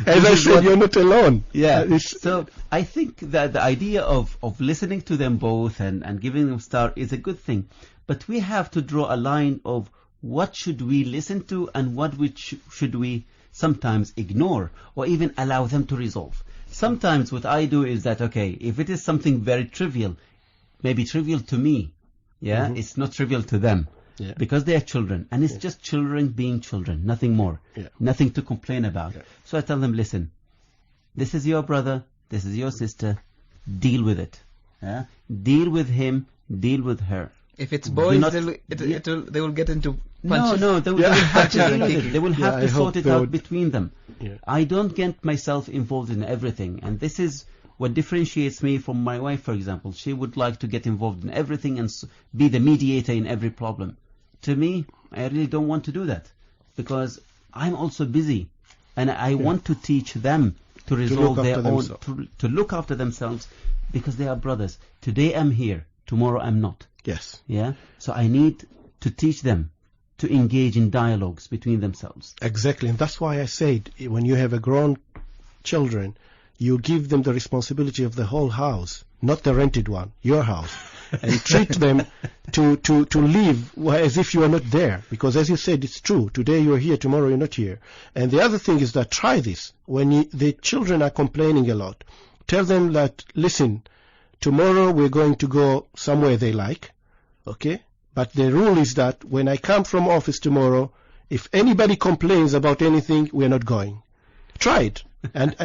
Speaker 5: As I said, you're not alone.
Speaker 3: Yeah. So I think that the idea of listening to them both and giving them star is a good thing. But we have to draw a line of what should we listen to and what should we sometimes ignore or even allow them to resolve. Sometimes what I do is that, okay, if it is something very trivial, maybe trivial to me, it's not trivial to them.
Speaker 5: Yeah.
Speaker 3: Because they are children, and it's just children being children, nothing more, nothing to complain about. So I tell them, listen, this is your brother, this is your sister, deal with it. Deal with him, deal with her.
Speaker 4: If it's boys, they will get into punches.
Speaker 3: No, they will have to deal with it. They will have to sort it out between them.
Speaker 5: Yeah.
Speaker 3: I don't get myself involved in everything, and this is what differentiates me from my wife, for example. She would like to get involved in everything and be the mediator in every problem. To me, I really don't want to do that, because I'm also busy, and I want to teach them to resolve their own, to look after themselves, because they are brothers. Today I'm here, tomorrow I'm not.
Speaker 5: Yes.
Speaker 3: Yeah. So I need to teach them to engage in dialogues between themselves.
Speaker 5: Exactly, and that's why I said when you have a grown children, you give them the responsibility of the whole house, not the rented one, your house, and treat them to live as if you are not there. Because as you said, it's true. Today you are here, tomorrow you're not here. And the other thing is that try this. When the children are complaining a lot, tell them that, listen, tomorrow we're going to go somewhere they like, okay? But the rule is that when I come from office tomorrow, if anybody complains about anything, we're not going. Try it. And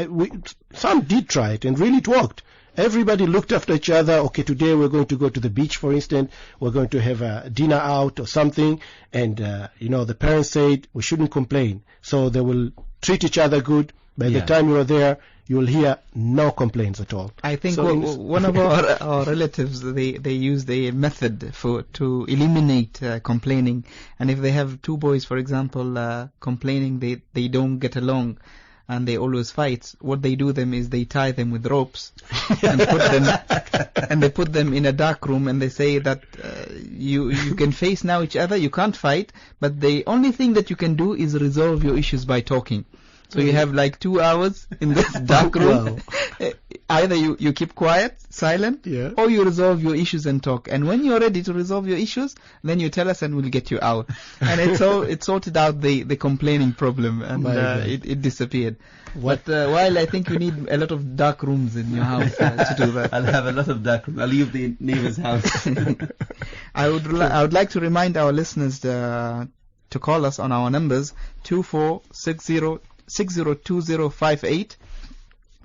Speaker 5: some did try it, and really it worked. Everybody looked after each other. Okay, today we're going to go to the beach, for instance. We're going to have a dinner out or something. And, the parents said we shouldn't complain. So they will treat each other good. By the time you are there, you will hear no complaints at all.
Speaker 4: I think one of our relatives, they use the method to eliminate complaining. And if they have two boys, for example, complaining, they don't get along, and they always fight, what they do them is they tie them with ropes and they put them in a dark room, and they say that you can face now each other, you can't fight, but the only thing that you can do is resolve your issues by talking. So you have like 2 hours in this dark room. Either you keep quiet, silent, or you resolve your issues and talk. And when you're ready to resolve your issues, then you tell us and we'll get you out. And it sorted out the complaining problem, and it disappeared. But while I think you need a lot of dark rooms in your house to do that.
Speaker 3: I'll have a lot of dark rooms. I'll leave the neighbor's house.
Speaker 4: I would like to remind our listeners to call us on our numbers 24602058.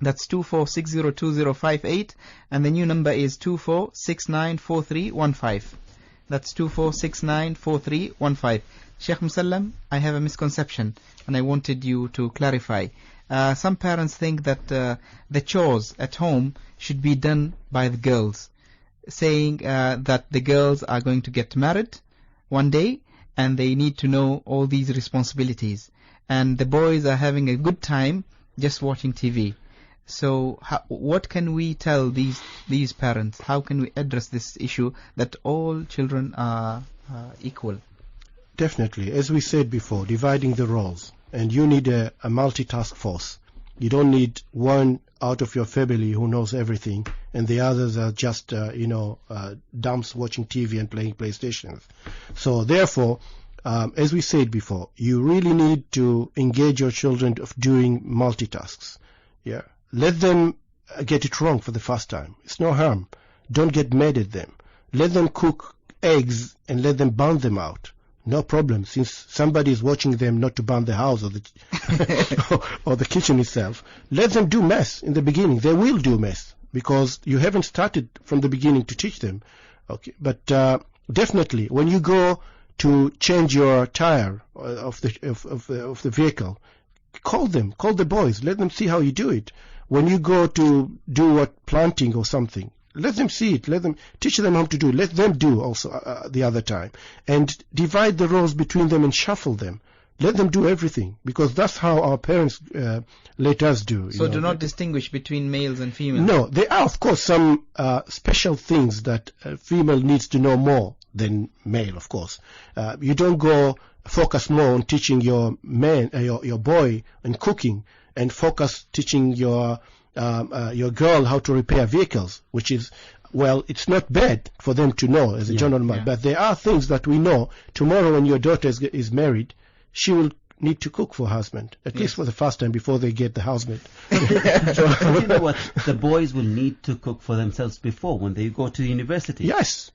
Speaker 4: That's 24602058, and the new number is 24694315. That's 24694315. Sheikh Musallam, I have a misconception, and I wanted you to clarify. some parents think that the chores at home should be done by the girls, saying that the girls are going to get married one day and they need to know all these responsibilities, and the boys are having a good time just watching TV. So what can we tell these parents? How can we address this issue that all children are equal?
Speaker 5: Definitely, as we said before, dividing the roles, and you need a multitask force. You don't need one out of your family who knows everything, and the others are just dumps watching TV and playing PlayStations. So therefore, as we said before, you really need to engage your children of doing multitasks. Yeah, let them get it wrong for the first time. It's no harm. Don't get mad at them. Let them cook eggs and let them burn them out. No problem, since somebody is watching them not to burn the house or the or the kitchen itself. Let them do mess in the beginning. They will do mess because you haven't started from the beginning to teach them. Okay, but definitely when you go to change your tire of the vehicle, call the boys. Let them see how you do it. When you go to do planting or something, let them see it. Let them teach them how to do. Let them do also the other time, and divide the roles between them and shuffle them. Let them do everything, because that's how our parents let us do.
Speaker 4: So do not distinguish between males and females.
Speaker 5: No, there are of course some special things that a female needs to know more than male. Of course, you don't go focus more on teaching your man, your boy, and cooking, and focus teaching your girl how to repair vehicles, which is, well, it's not bad for them to know as a general man, but there are things that we know. Tomorrow when your daughter is married, she will need to cook for her husband, at least for the first time before they get the housemate.
Speaker 3: So, you know what? The boys will need to cook for themselves before when they go to university.
Speaker 5: Yes.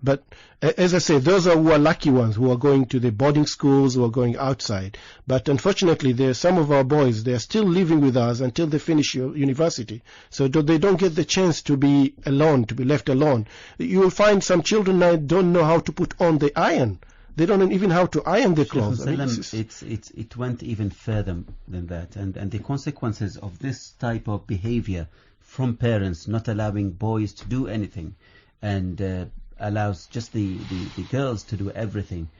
Speaker 5: But as I say, those are who are lucky ones, who are going to the boarding schools, who are going outside. But unfortunately, there are some of our boys, they are still living with us until they finish university. So they don't get the chance to be alone, to be left alone. You will find some children now don't know how to put on the iron. They don't even how to iron their clothes.
Speaker 3: It went even further than that. And the consequences of this type of behavior from parents not allowing boys to do anything and allows just the girls to do everything,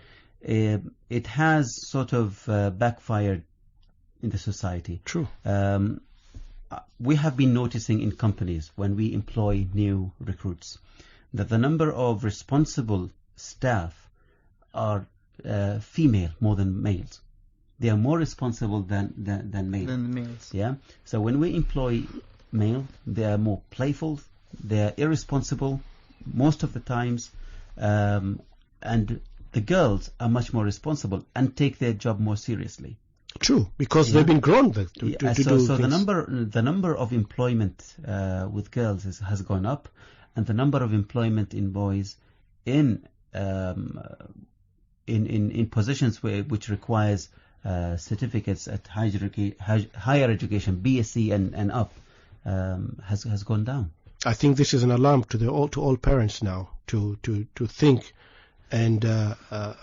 Speaker 3: it has sort of backfired in the society.
Speaker 5: True.
Speaker 3: We have been noticing in companies when we employ new recruits that the number of responsible staff are female more than males. They are more responsible than males. Yeah. So when we employ male, they are more playful, they are irresponsible most of the times, and the girls are much more responsible and take their job more seriously.
Speaker 5: True, because they've been grown to do things.
Speaker 3: So the number of employment with girls has gone up, and the number of employment in boys in positions which requires certificates at higher education, BSc and up, has gone down.
Speaker 5: I think this is an alarm to all parents now to think and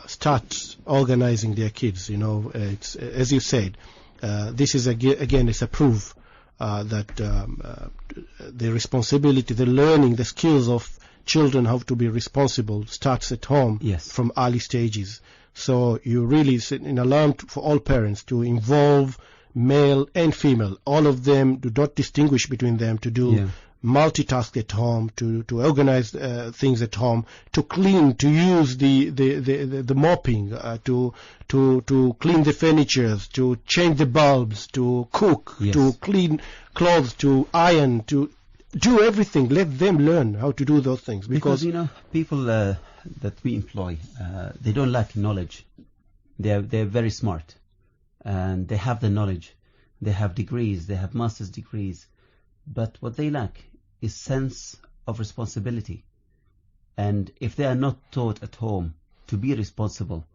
Speaker 5: start organizing their kids. You know, it's as you said, this is again it's a proof that the responsibility, the learning, the skills of children how to be responsible starts at home from early stages. So you really set an alarm for all parents to involve male and female, all of them, do not distinguish between them, to do multitask at home, to organize things at home, to clean, to use the mopping, to clean the furniture, to change the bulbs, to cook, to clean clothes, to iron, to do everything. Let them learn how to do those things, because
Speaker 3: you know, people that we employ, they don't lack knowledge. They're very smart, and they have the knowledge. They have degrees, they have master's degrees, but what they lack is sense of responsibility. And if they are not taught at home to be responsible,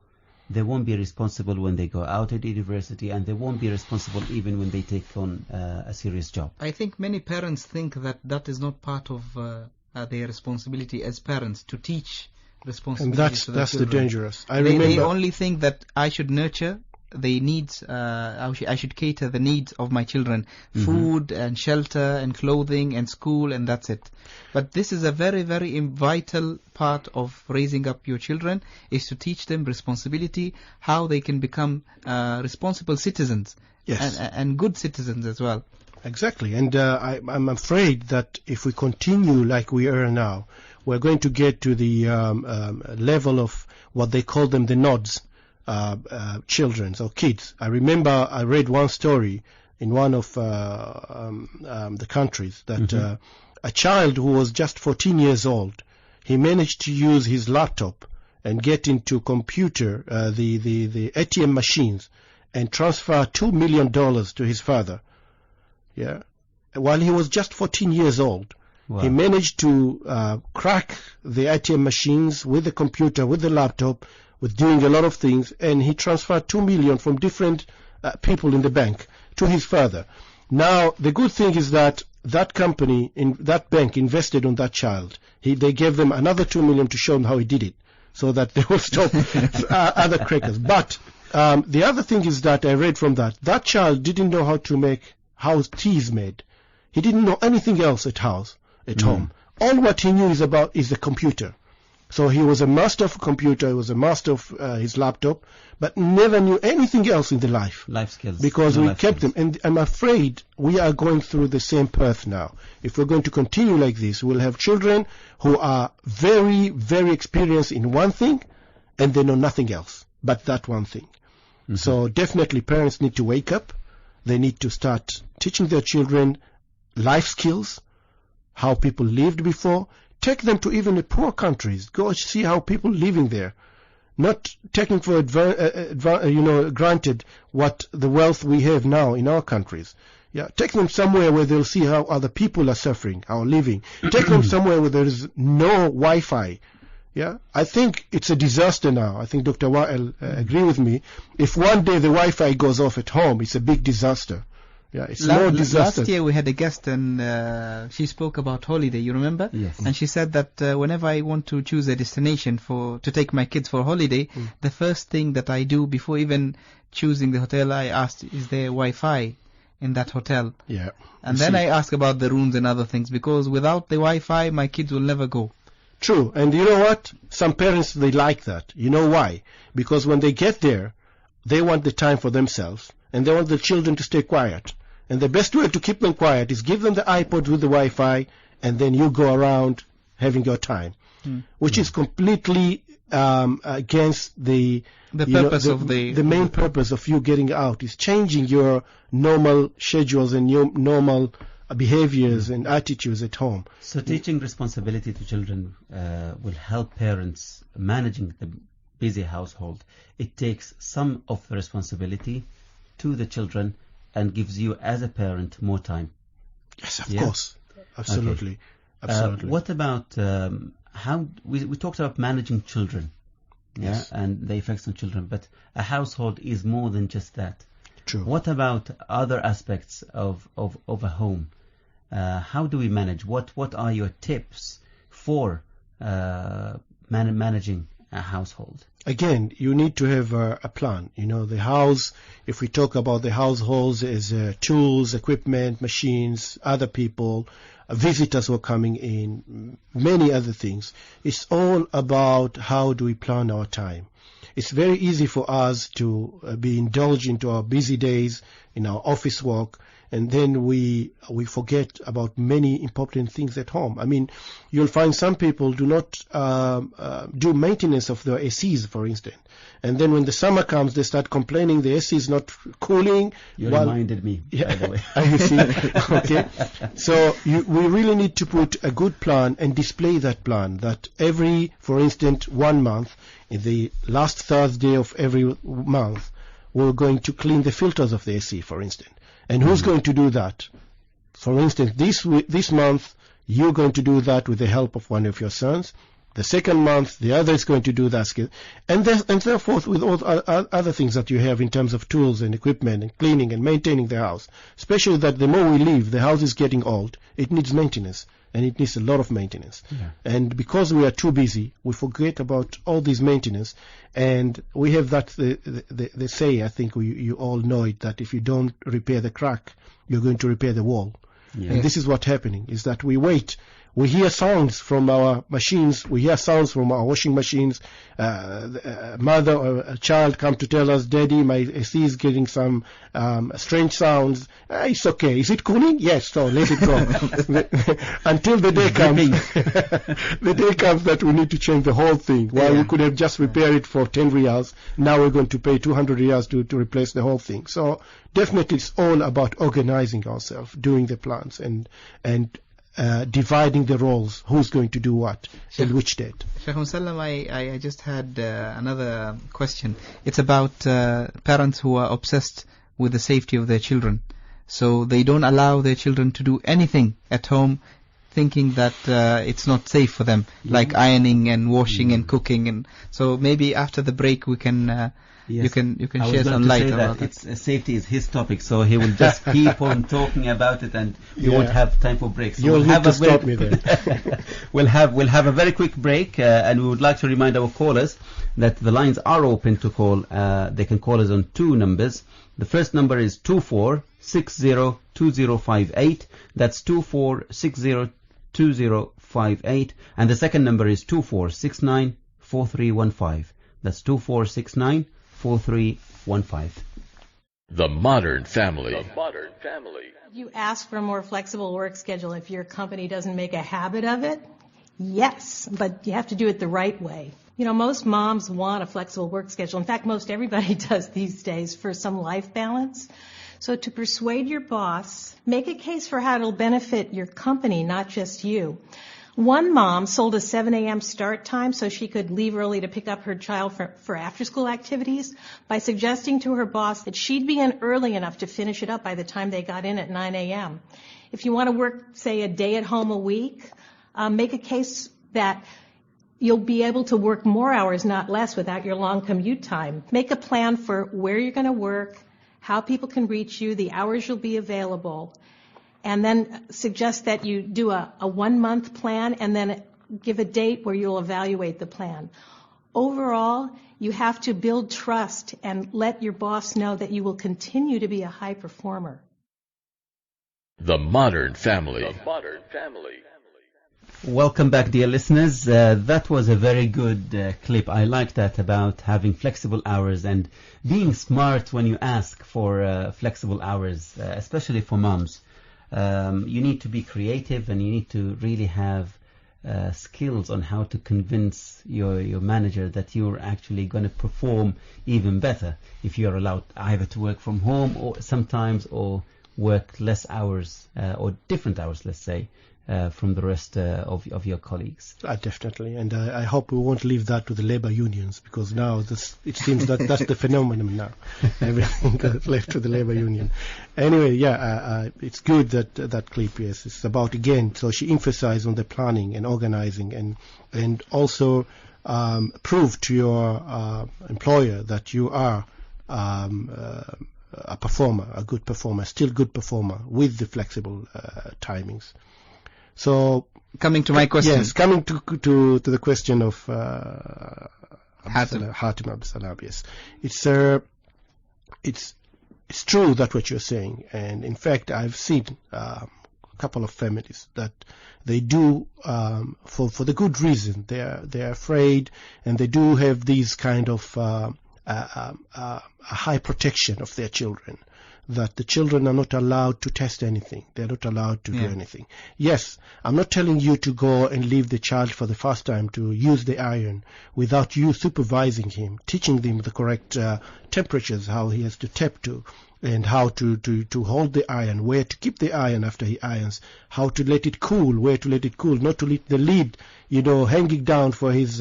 Speaker 3: they won't be responsible when they go out at university, and they won't be responsible even when they take on a serious job.
Speaker 4: I think many parents think that is not part of their responsibility as parents, to teach responsibility.
Speaker 5: And that's the dangerous.
Speaker 4: They only think that I should nurture the needs, I should cater the needs of my children, food and shelter and clothing and school, and that's it. But this is a very, very vital part of raising up your children, is to teach them responsibility, how they can become responsible citizens.
Speaker 5: Yes.
Speaker 4: And good citizens as well.
Speaker 5: Exactly. And I'm afraid that if we continue like we are now, we're going to get to the level of what they call them the nods, children or kids. I remember I read one story in one of the countries that a child who was just 14 years old, he managed to use his laptop and get into computer, the ATM machines, and transfer $2 million to his father. Yeah, while he was just 14 years old. Wow. He managed to crack the ATM machines with the computer, with the laptop, with doing a lot of things, and he transferred $2 million from different people in the bank to his father. Now, the good thing is that that company, in that bank, invested on that child. They gave them another $2 million to show them how he did it, so that they will stop other crackers. But the other thing is that I read from that child didn't know how to make how tea is made. He didn't know anything else at home. All what he knew is the computer. So he was a master of computer, he was a master of his laptop, but never knew anything else in the life
Speaker 3: skills.
Speaker 5: Because we kept them. And I'm afraid we are going through the same path now. If we're going to continue like this, we'll have children who are very, very experienced in one thing, and they know nothing else but that one thing. So definitely parents need to wake up. They need to start teaching their children life skills, how people lived before. Take them to even the poor countries. Go see how people living there. Not taking for granted what the wealth we have now in our countries. Yeah, take them somewhere where they'll see how other people are suffering, how living. Take them somewhere where there is no Wi-Fi. Yeah, I think it's a disaster now. I think Dr. Wa'el agree with me. If one day the Wi-Fi goes off at home, it's a big disaster. Yeah, it's more disaster.
Speaker 4: Last year we had a guest and she spoke about holiday, you remember?
Speaker 3: Yes.
Speaker 4: And she said that whenever I want to choose a destination to take my kids for holiday, the first thing that I do before even choosing the hotel, I asked, is there Wi-Fi in that hotel?
Speaker 5: Yeah.
Speaker 4: And then I ask about the rooms and other things, because without the Wi-Fi, my kids will never go.
Speaker 5: True. And you know what? Some parents, they like that. You know why? Because when they get there, they want the time for themselves, and they want the children to stay quiet. And the best way to keep them quiet is give them the iPod with the Wi-Fi, and then you go around having your time, which is completely against the purpose of the main purpose of you getting out. Is changing your normal schedules and your normal behaviors and attitudes at home.
Speaker 3: So teaching responsibility to children will help parents managing the busy household. It takes some of the responsibility to the children and gives you as a parent more time.
Speaker 5: Yes, of course. Absolutely.
Speaker 3: Okay.
Speaker 5: Absolutely.
Speaker 3: What about how we talked about managing children,
Speaker 5: Yes.
Speaker 3: and the effects on children, but a household is more than just that.
Speaker 5: True.
Speaker 3: What about other aspects of a home? How do we manage? What are your tips for managing a household?
Speaker 5: Again, you need to have a plan. You know, the house, if we talk about the households as tools, equipment, machines, other people, visitors who are coming in, many other things. It's all about how do we plan our time. It's very easy for us to be indulged into our busy days in our office work, and then we forget about many important things at home. I mean, you'll find some people do not do maintenance of their ACs, for instance. And then when the summer comes, they start complaining the AC is not cooling.
Speaker 3: You reminded me, by the way.
Speaker 5: You see? Okay. So we really need to put a good plan and display that plan, that every, for instance, 1 month, in the last Thursday of every month, we're going to clean the filters of the AC, for instance. And who's going to do that? For instance, this month, you're going to do that with the help of one of your sons. The second month, the other is going to do that skill. And so forth with all other things that you have in terms of tools and equipment and cleaning and maintaining the house. Especially that the more we live, the house is getting old. It needs maintenance. And it needs a lot of maintenance. Yeah. And because we are too busy, we forget about all this maintenance. And we have that, they say, I think you all know it, that if you don't repair the crack, you're going to repair the wall. Yeah. And this is what's happening, is that we wait. We hear sounds from our machines. We hear sounds from our washing machines. A mother or a child come to tell us, Daddy, my AC is getting some strange sounds. It's okay. Is it cooling? Yes, so let it go. Until the day comes, the day comes that we need to change the whole thing. While we could have just repaired it for 10 riyals, now we're going to pay 200 riyals to replace the whole thing. So definitely it's all about organizing ourselves, doing the plans, and dividing the roles, who's going to do what, and which date.
Speaker 4: Sheikh Musallam, I just had another question. It's about parents who are obsessed with the safety of their children. So they don't allow their children to do anything at home, thinking that it's not safe for them, like ironing and washing and cooking. And so maybe after the break we can...
Speaker 3: Yes.
Speaker 4: You can share some light about
Speaker 3: it. Safety is his topic, so he will just keep on talking about it, and we won't have time for breaks. So
Speaker 5: You'll have to stop me then.
Speaker 3: We'll have a very quick break, and we would like to remind our callers that the lines are open to call. They can call us on two numbers. The first number is 24602058. That's 24602058, and the second number is 24694315. That's 24694315.
Speaker 1: The Modern Family. The
Speaker 9: Modern Family. You ask for a more flexible work schedule if your company doesn't make a habit of it? Yes, but you have to do it the right way. You know, most moms want a flexible work schedule. In fact, most everybody does these days for some life balance. So to persuade your boss, make a case for how it'll benefit your company, not just you. One mom sold a 7 a.m. start time so she could leave early to pick up her child for after-school activities by suggesting to her boss that she'd be in early enough to finish it up by the time they got in at 9 a.m. If you want to work, say, a day at home a week, make a case that you'll be able to work more hours, not less, without your long commute time. Make a plan for where you're going to work, how people can reach you, the hours you'll be available. And then suggest that you do a 1 month plan and then give a date where you'll evaluate the plan. Overall, you have to build trust and let your boss know that you will continue to be a high performer.
Speaker 1: The Modern Family.
Speaker 9: The Modern Family.
Speaker 3: Welcome back, dear listeners. That was a very good clip. I like that about having flexible hours and being smart when you ask for flexible hours, especially for moms. You need to be creative, and you need to really have skills on how to convince your manager that you're actually going to perform even better if you're allowed either to work from home or sometimes, or work less hours or different hours, let's say, from the rest of your colleagues.
Speaker 5: Definitely, and I hope we won't leave that to the labor unions, because now it seems that that's the phenomenon now. Everything got left to the labor union. Anyway, it's good that clip, yes, it's about, again, so she emphasized on the planning and organizing, and also prove to your employer that you are a performer, a good performer, still good performer with the flexible timings. So,
Speaker 4: coming to my question.
Speaker 5: Yes, coming to the question of Hatim Abdul Salam. Yes, it's true that what you're saying, and in fact, I've seen a couple of families that they do for the good reason. They're afraid, and they do have these kind of a high protection of their children, that the children are not allowed to test anything. They're not allowed to do anything. Yes, I'm not telling you to go and leave the child for the first time to use the iron without you supervising him, teaching them the correct temperatures, how he has to tap to, and how to hold the iron, where to keep the iron after he irons, how to let it cool, where to let it cool, not to let the lid, hanging down for his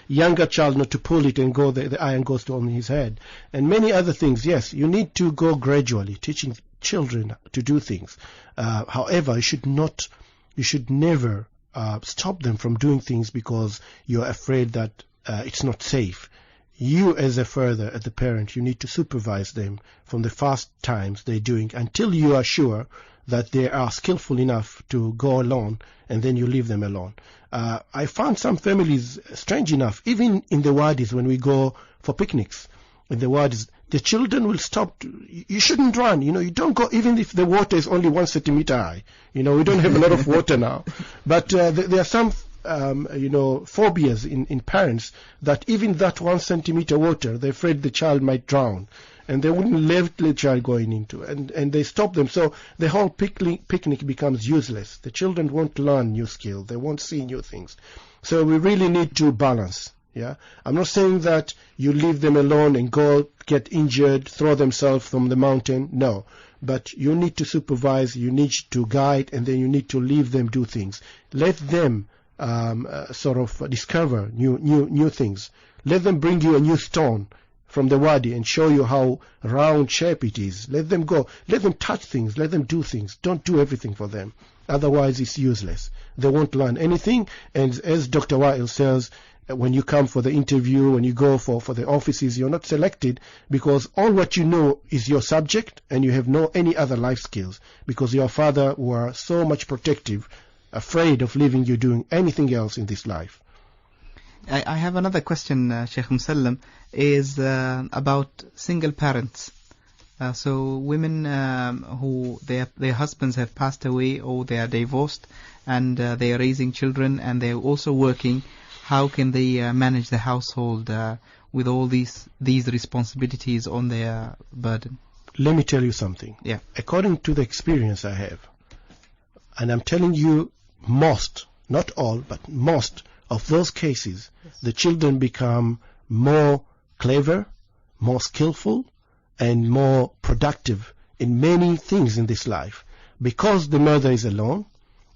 Speaker 5: younger child not to pull it and go, the iron goes on his head, and many other things. Yes, you need to go gradually, teaching children to do things. However, you should never stop them from doing things because you're afraid that it's not safe. You as a father, as a parent, you need to supervise them from the first times they're doing until you are sure that they are skillful enough to go alone, and then you leave them alone. I found some families, strange enough, even in the wadis when we go for picnics, in the wadis, the children will stop. You shouldn't run. You don't go even if the water is only 1 centimeter high. We don't have a lot of water now. But there are some phobias in parents that even that 1 centimeter water, they're afraid the child might drown. And they wouldn't let the child going into, and they stop them. So the whole picnic becomes useless. The children won't learn new skills. They won't see new things. So we really need to balance. Yeah, I'm not saying that you leave them alone and go get injured, throw themselves from the mountain. No, but you need to supervise, you need to guide, and then you need to leave them do things. Let them sort of discover new things. Let them bring you a new stone from the wadi and show you how round shape it is. Let them go. Let them touch things. Let them do things. Don't do everything for them. Otherwise, it's useless. They won't learn anything. And as Dr. Wa'il says, when you come for the interview, when you go for the offices, you're not selected because all what you know is your subject and you have no any other life skills because your father were so much protective, afraid of leaving you doing anything else in this life.
Speaker 4: I have another question, Sheikh Musallam, is about single parents. So women who their husbands have passed away or they are divorced and they are raising children and they are also working. How can they manage the household with all these responsibilities on their burden?
Speaker 5: Let me tell you something.
Speaker 4: Yeah.
Speaker 5: According to the experience I have, and I'm telling you most, not all, but most of those cases, the children become more clever, more skillful, and more productive in many things in this life. Because the mother is alone,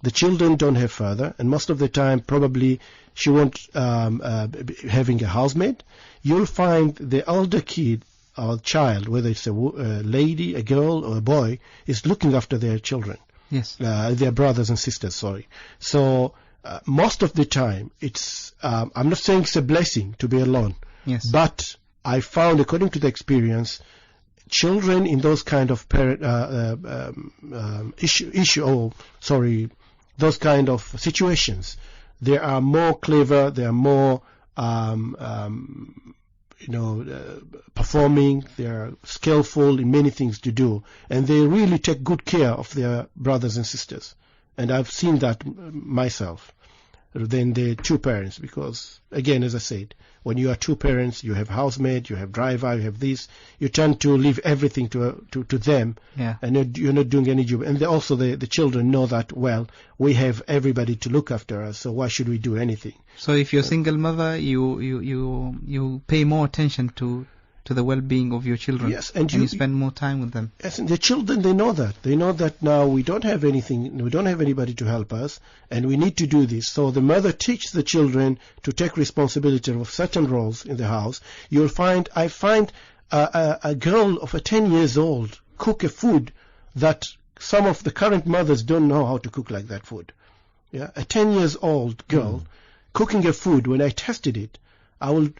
Speaker 5: the children don't have father, and most of the time probably she won't having a housemaid. You'll find the older kid or child, whether it's a lady, a girl, or a boy, is looking after their children.
Speaker 4: Yes.
Speaker 5: Their brothers and sisters, sorry. So most of the time, it's I'm not saying it's a blessing to be alone.
Speaker 4: Yes.
Speaker 5: But I found, according to the experience, children in those kind of those kind of situations, they are more clever, they are more performing, they are skillful in many things to do, and they really take good care of their brothers and sisters. And I've seen that myself than the two parents, because again, as I said, when you are two parents, you have housemaid, you have driver, you have this, you tend to leave everything to them,
Speaker 4: yeah.
Speaker 5: And you're not doing any job. And also the children know that, well, we have everybody to look after us, so why should we do anything?
Speaker 4: So if you're a single mother, you pay more attention to the well-being of your children.
Speaker 5: Yes, and
Speaker 4: you spend more time with them.
Speaker 5: Yes, and the children, they know that. They know that now we don't have anything, we don't have anybody to help us, and we need to do this. So the mother teaches the children to take responsibility of certain roles in the house. I find a girl of 10 years old cook a food that some of the current mothers don't know how to cook like that food. Yeah, a 10 years old girl cooking a food. When I tested it, I will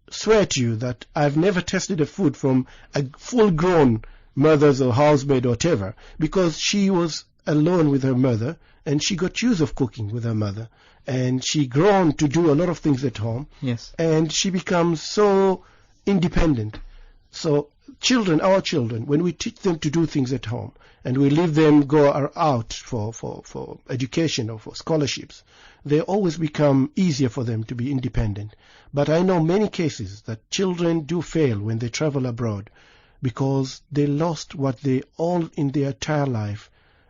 Speaker 5: swear to you that I've never tested a food from a full-grown mother's or housemaid or whatever, because she was alone with her mother and she got used of cooking with her mother, and she grown to do a lot of things at home.
Speaker 4: Yes.
Speaker 5: And she becomes so independent. So children, our children, when we teach them to do things at home and we leave them go out for education or for scholarships, they always become easier for them to be independent. But I know many cases that children do fail when they travel abroad because they lost what they all in their entire life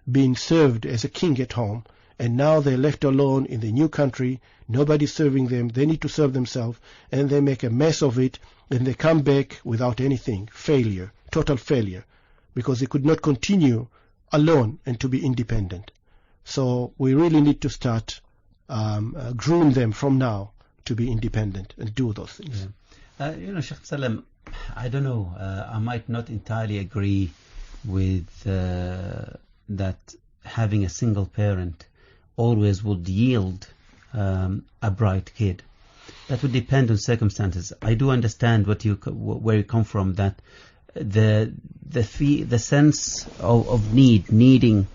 Speaker 5: been served as a king at home, and now they're left alone in the new country, nobody's serving them, they need to serve themselves, and they make a mess of it, and they come back without anything. Failure, total failure, because they could not continue alone and to be independent. So we really need to start groom them from now to be independent and do those things.
Speaker 3: Yeah. Sheikh Salam, I don't know, I might not entirely agree with that having a single parent always would yield a bright kid. That would depend on circumstances. I do understand where you come from, that the sense of needing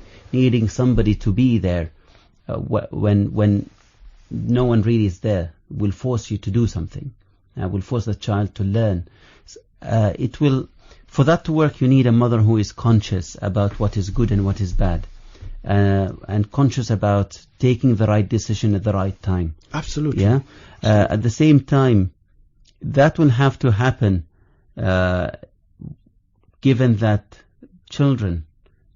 Speaker 3: somebody to be there when no one really is there will force you to do something. Will force the child to learn. For that to work, you need a mother who is conscious about what is good and what is bad, and conscious about taking the right decision at the right time.
Speaker 5: Absolutely.
Speaker 3: Yeah. At the same time, that will have to happen, given that children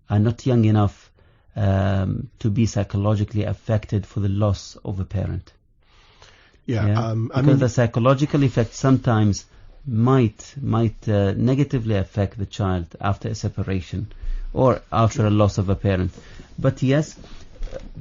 Speaker 3: are not young enough to be psychologically affected for the loss of a parent.
Speaker 5: Yeah.
Speaker 3: Because the psychological effect sometimes might negatively affect the child after a separation or after a loss of a parent. But yes,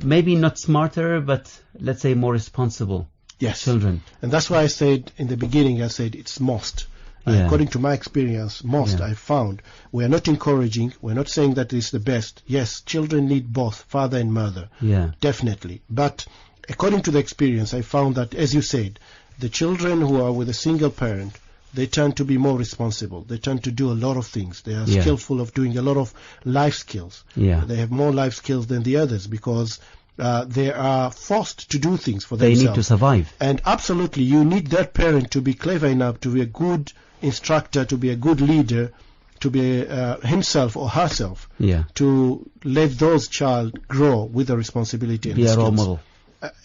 Speaker 3: maybe not smarter, but let's say more responsible.
Speaker 5: Yes.
Speaker 3: Children.
Speaker 5: And that's why I said in the beginning, I said it's most.
Speaker 3: Yeah.
Speaker 5: According to my experience, most I found. We are not encouraging, we're not saying that it's the best. Yes, children need both father and mother.
Speaker 3: Yeah.
Speaker 5: Definitely. But according to the experience, I found that, as you said, the children who are with a single parent, they tend to be more responsible. They tend to do a lot of things. They are skillful of doing a lot of life skills.
Speaker 3: Yeah.
Speaker 5: They have more life skills than the others because they are forced to do things for themselves.
Speaker 3: They need to survive.
Speaker 5: And absolutely, you need that parent to be clever enough to be a good instructor, to be a good leader, to be himself or herself, to let those child grow with the responsibility and
Speaker 3: be
Speaker 5: the
Speaker 3: a role
Speaker 5: skills.
Speaker 3: model.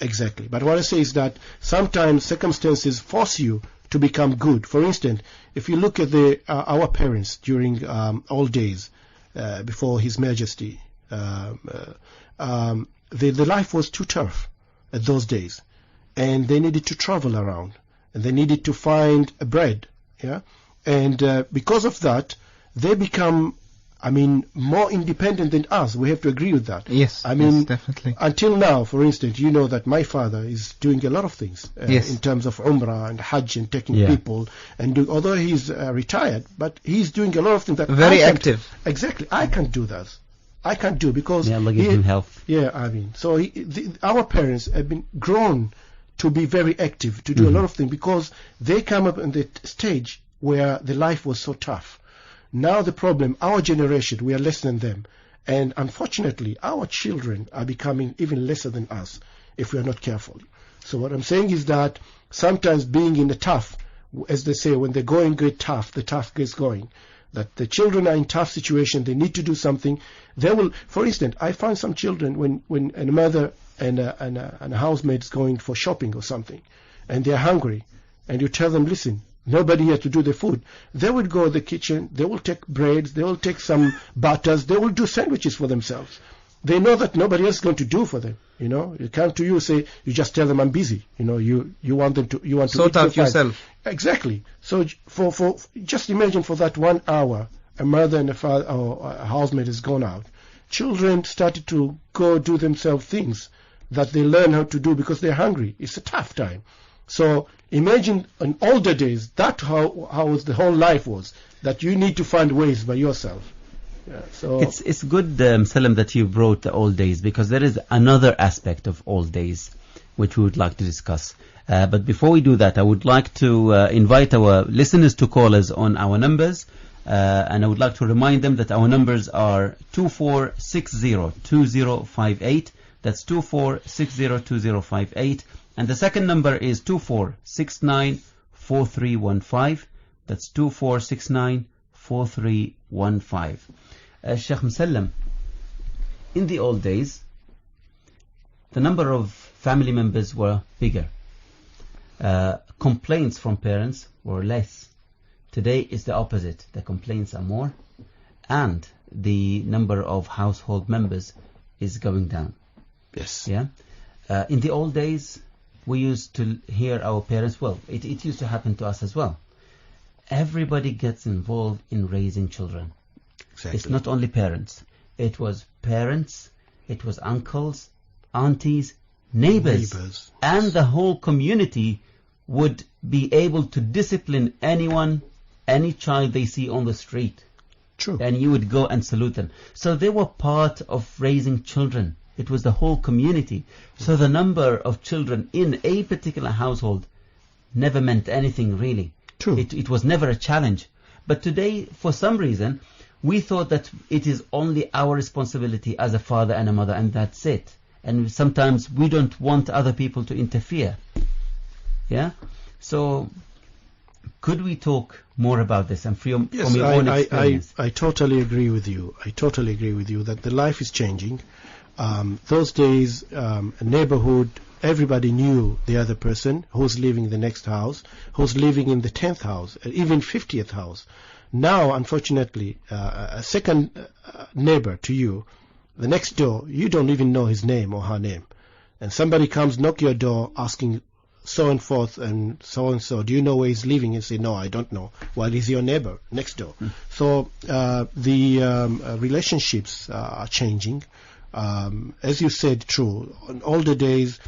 Speaker 5: Exactly. But what I say is that sometimes circumstances force you to become good. For instance, if you look at our parents during old days, before His Majesty, the life was too tough at those days, and they needed to travel around, and they needed to find a bread, and because of that, they become, more independent than us. We have to agree with that.
Speaker 4: Yes, yes, definitely.
Speaker 5: Until now, for instance, you know that my father is doing a lot of things in terms of Umrah and Hajj and taking people, and although he's retired, but he's doing a lot of things that
Speaker 4: very active.
Speaker 5: Exactly, I can't do that. I can't do because
Speaker 3: Allah gives him health.
Speaker 5: Yeah, so our parents have been grown to be very active, to do a lot of things because they come up in the stage where the life was so tough. Now the problem, our generation, we are less than them. And unfortunately, our children are becoming even lesser than us if we are not careful. So what I'm saying is that sometimes being in the tough, as they say, when the going gets tough, the tough gets going. That the children are in tough situation, they need to do something. They will, for instance, I find some children when a mother and a housemaid is going for shopping or something, and they're hungry, and you tell them, listen, nobody here to do the food. They will go to the kitchen, they will take breads, they will take some butters, they will do sandwiches for themselves. They know that nobody else is going to do for them. You come to you, say, you just tell them I'm busy. You want them to, you want to
Speaker 4: sort out yourself.
Speaker 5: Exactly. So for just imagine for that 1 hour, a mother and a father or a housemaid has gone out. Children started to go do themselves things that they learn how to do because they're hungry. It's a tough time. So imagine in older days, that how the whole life was, that you need to find ways by yourself. Yeah, so
Speaker 3: it's good, Salam, that you brought the old days, because there is another aspect of old days which we would like to discuss. But before we do that, I would like to invite our listeners to call us on our numbers, and I would like to remind them that our numbers are 24602058. That's 24602058. And the second number is 24694315. That's 24694315. Sheikh Musallam, in the old days, the number of family members were bigger. Complaints from parents were less. Today is the opposite. The complaints are more, and the number of household members is going down.
Speaker 5: Yes.
Speaker 3: Yeah. In the old days, we used to hear our parents, well, it used to happen to us as well. Everybody gets involved in raising children.
Speaker 5: Exactly.
Speaker 3: It's not only parents. It was parents, it was uncles, aunties, neighbors. And the whole community would be able to discipline any child they see on the street.
Speaker 5: True.
Speaker 3: And you would go and salute them. So they were part of raising children. it was the whole community. So the number of children in a particular household never meant anything really.
Speaker 5: True.
Speaker 3: It was never a challenge. But today, for some reason, we thought that it is only our responsibility as a father and a mother, and that's it. And sometimes we don't want other people to interfere. Yeah? So, could we talk more about this and from your own experience?
Speaker 5: I totally agree with you. I totally agree with you that the life is changing. Those days, a neighborhood, everybody knew the other person who's living in the next house, who's living in the 10th house, even 50th house. Now, unfortunately, a second neighbor to you, the next door, you don't even know his name or her name. And somebody comes, knock your door, asking so and forth and so, do you know where he's living? And say, no, I don't know. Well, he's your neighbor next door. So the relationships are changing. As you said, true. In older days,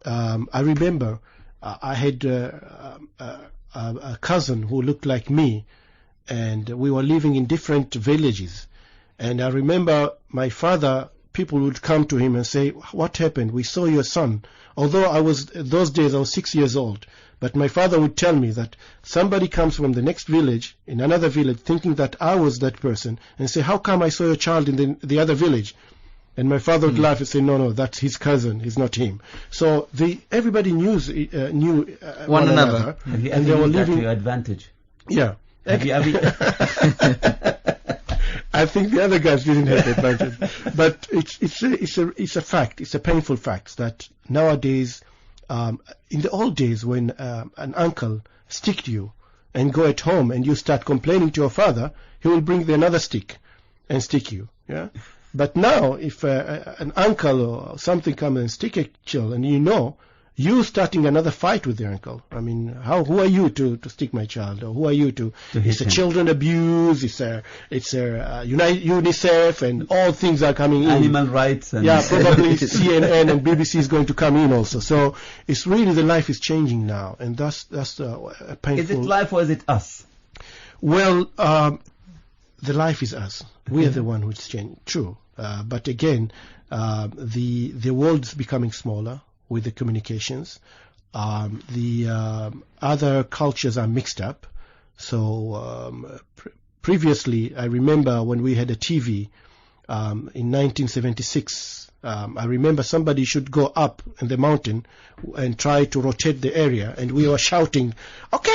Speaker 5: I remember I had a cousin who looked like me, and we were living in different villages. And I remember my father, people would come to him and say, what happened? We saw your son. Although those days I was 6 years old. But my father would tell me that somebody comes from the next village, in another village, thinking that I was that person, and say, how come I saw your child in the other village? And my father would laugh and say, no, that's his cousin, he's not him. So knew one another.
Speaker 3: Have you
Speaker 5: and
Speaker 3: ever
Speaker 5: they were
Speaker 3: used that
Speaker 5: living
Speaker 3: to your advantage?
Speaker 5: Yeah.
Speaker 3: Have you ever...
Speaker 5: I think the other guys didn't have the advantage. But it's a fact, it's a painful fact that nowadays, in the old days when an uncle sticked you and go at home and you start complaining to your father, he will bring another stick and stick you. Yeah. But now, if an uncle or something come and stick a child, and you starting another fight with the uncle. I mean, who are you to stick my child, or who are you to it's a children abuse, it's a UNICEF, and all things are coming in.
Speaker 3: Animal rights. And
Speaker 5: probably CNN and BBC is going to come in also. So it's really the life is changing now, and that's a painful.
Speaker 3: Is it life or is it us?
Speaker 5: Well, the life is us. We are the one who's changing. True. But again, the world's becoming smaller with the communications. The other cultures are mixed up. So previously, I remember when we had a TV in 1976, I remember somebody should go up in the mountain and try to rotate the area, and we were shouting, okay,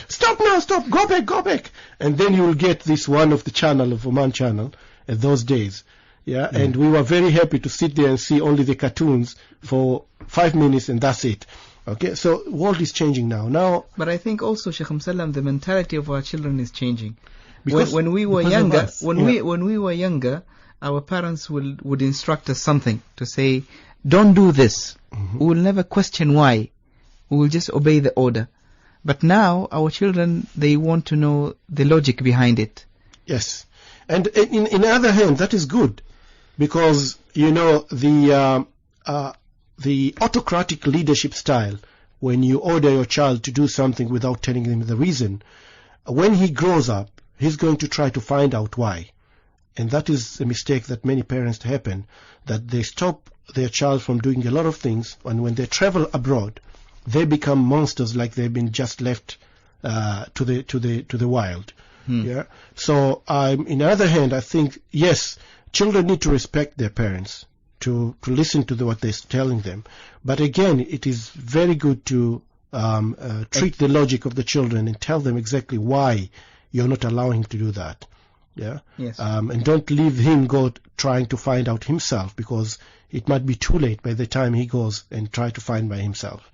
Speaker 5: stop now, stop, go back. And then you will get this one of the channel of Oman channel at those days. Yeah, and we were very happy to sit there and see only the cartoons for 5 minutes, and that's it. Okay, so world is changing now.
Speaker 4: But I think also, Sheikh Musallam, the mentality of our children is changing. Because when we were younger, when we were younger, our parents would instruct us something to say, don't do this. We will never question why. We will just obey the order. But now our children, they want to know the logic behind it.
Speaker 5: Yes, and in the other hand, that is good. Because, the autocratic leadership style, when you order your child to do something without telling him the reason, when he grows up, he's going to try to find out why. And that is a mistake that many parents happen, that they stop their child from doing a lot of things, and when they travel abroad, they become monsters like they've been just left to the wild. Yeah. So, in the other hand, I think, yes, children need to respect their parents, to listen to what they're telling them. But again, it is very good to treat the logic of the children and tell them exactly why you're not allowing him to do that. Yeah.
Speaker 4: Yes.
Speaker 5: And don't leave him go trying to find out himself, because it might be too late by the time he goes and try to find by himself.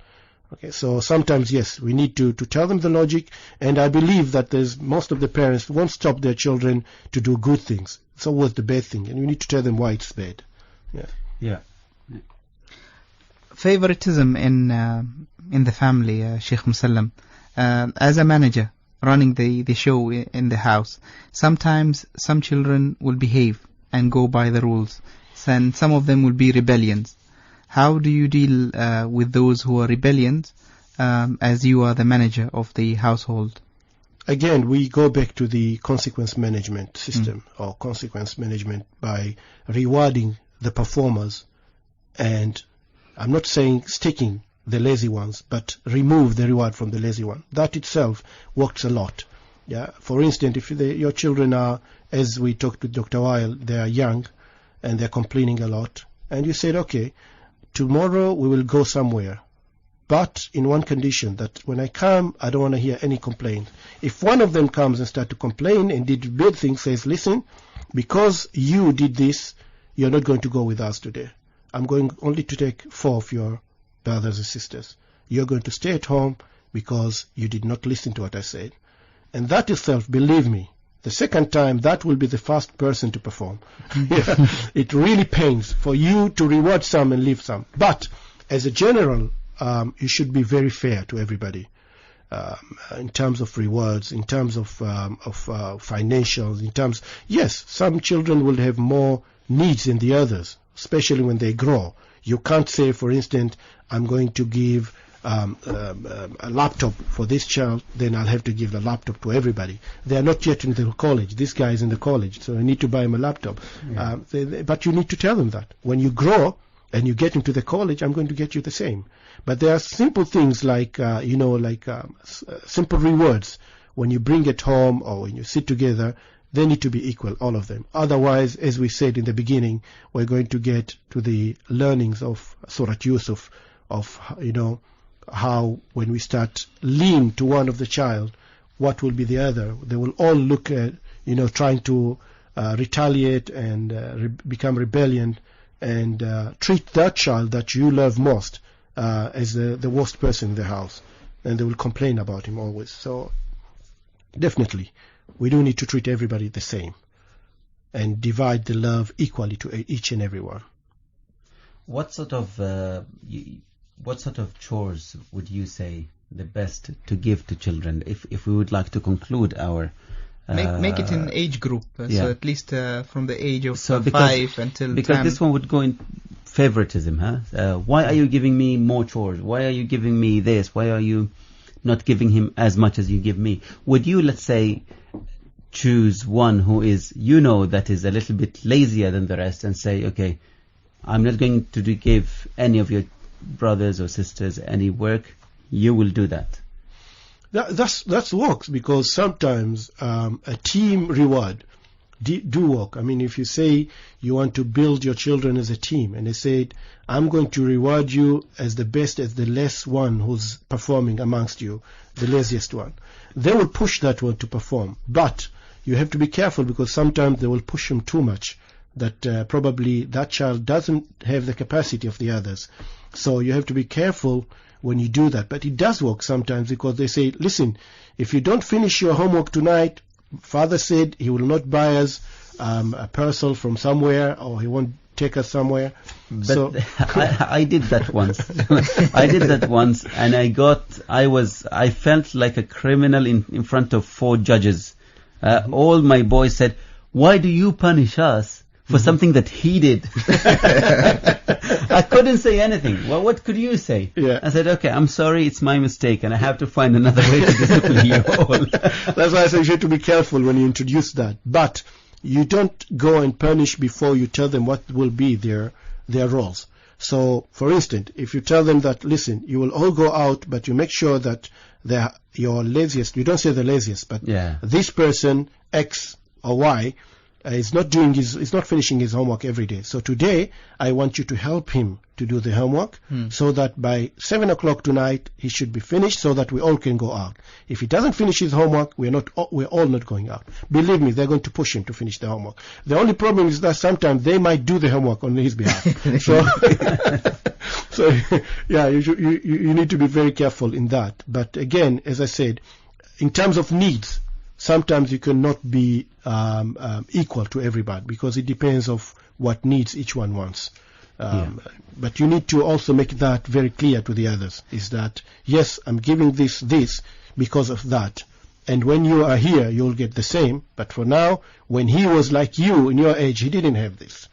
Speaker 5: Okay, so sometimes, yes, we need to tell them the logic, and I believe that most of the parents won't stop their children to do good things. It's always the bad thing, and we need to tell them why it's bad.
Speaker 3: Yeah.
Speaker 4: Favoritism in the family, Sheikh Musallam. As a manager running the show in the house, sometimes some children will behave and go by the rules, and some of them will be rebellions. How do you deal with those who are rebellions as you are the manager of the household?
Speaker 5: Again, we go back to the consequence management system, or consequence management by rewarding the performers, and I'm not saying sticking the lazy ones, but remove the reward from the lazy one. That itself works a lot. Yeah. For instance, if your children are, as we talked with Dr. Weil, they are young and they're complaining a lot, and you said, okay, tomorrow we will go somewhere, but in one condition, that when I come, I don't want to hear any complaint. If one of them comes and start to complain and did bad things, says, listen, because you did this, you're not going to go with us today. I'm going only to take 4 of your brothers and sisters. You're going to stay at home because you did not listen to what I said. And that itself, believe me, the second time, that will be the first person to perform. Yeah. It really pains for you to reward some and leave some. But as a general, you should be very fair to everybody. In terms of rewards, in terms of financials, in terms, yes, some children will have more needs than the others, especially when they grow. You can't say, for instance, I'm going to give a laptop for this child, then I'll have to give the laptop to everybody. They are not yet in the college. This guy is in the college, so I need to buy him a laptop. Yeah. But you need to tell them that. When you grow and you get into the college, I'm going to get you the same. But there are simple things like, simple rewards. When you bring it home or when you sit together, they need to be equal, all of them. Otherwise, as we said in the beginning, we're going to get to the learnings of Surah Yusuf, of, how when we start lean to one of the child, what will be the other? They will all look at, trying to retaliate and become rebellion and treat that child that you love most as the worst person in the house. And they will complain about him always. So definitely, we do need to treat everybody the same and divide the love equally to each and every one.
Speaker 3: What sort of chores would you say the best to give to children? If we would like to conclude our
Speaker 4: make it in age group, so at least from the age of 5 until
Speaker 3: because
Speaker 4: 10.
Speaker 3: This one would go in favoritism, huh? Why are you giving me more chores? Why are you giving me this? Why are you not giving him as much as you give me? Would you, let's say, choose one who is, that is a little bit lazier than the rest and say, okay, I'm not going to give any of your brothers or sisters any work, you will do that?
Speaker 5: That works, because sometimes a team reward do work. I mean, if you say you want to build your children as a team, and they said, I'm going to reward you as the best, as the less one who's performing amongst you, the laziest one, they will push that one to perform. But you have to be careful, because sometimes they will push him too much, that probably that child doesn't have the capacity of the others. So you have to be careful when you do that. But it does work sometimes, because they say, listen, if you don't finish your homework tonight, Father said he will not buy us a parcel from somewhere, or he won't take us somewhere.
Speaker 3: But
Speaker 5: so
Speaker 3: I did that once. I did that once, and I felt like a criminal in front of 4 judges. All my boys said, why do you punish us for something that he did? I couldn't say anything. Well, what could you say?
Speaker 5: Yeah.
Speaker 3: I said, okay, I'm sorry, it's my mistake, and I have to find another way to discipline you all.
Speaker 5: That's why I say you have to be careful when you introduce that. But you don't go and punish before you tell them what will be their roles. So, for instance, if you tell them that, listen, you will all go out, but you make sure that your laziest, you don't say the laziest, but this person, X or Y, is not finishing his homework every day. So today, I want you to help him to do the homework, so that by 7 o'clock tonight, he should be finished, so that we all can go out. If he doesn't finish his homework, we're all not going out. Believe me, they're going to push him to finish the homework. The only problem is that sometimes they might do the homework on his behalf. So you need to be very careful in that. But again, as I said, in terms of needs, sometimes you cannot be equal to everybody, because it depends of what needs each one wants. But you need to also make that very clear to the others, is that, yes, I'm giving this because of that. And when you are here, you'll get the same. But for now, when he was like you in your age, he didn't have this.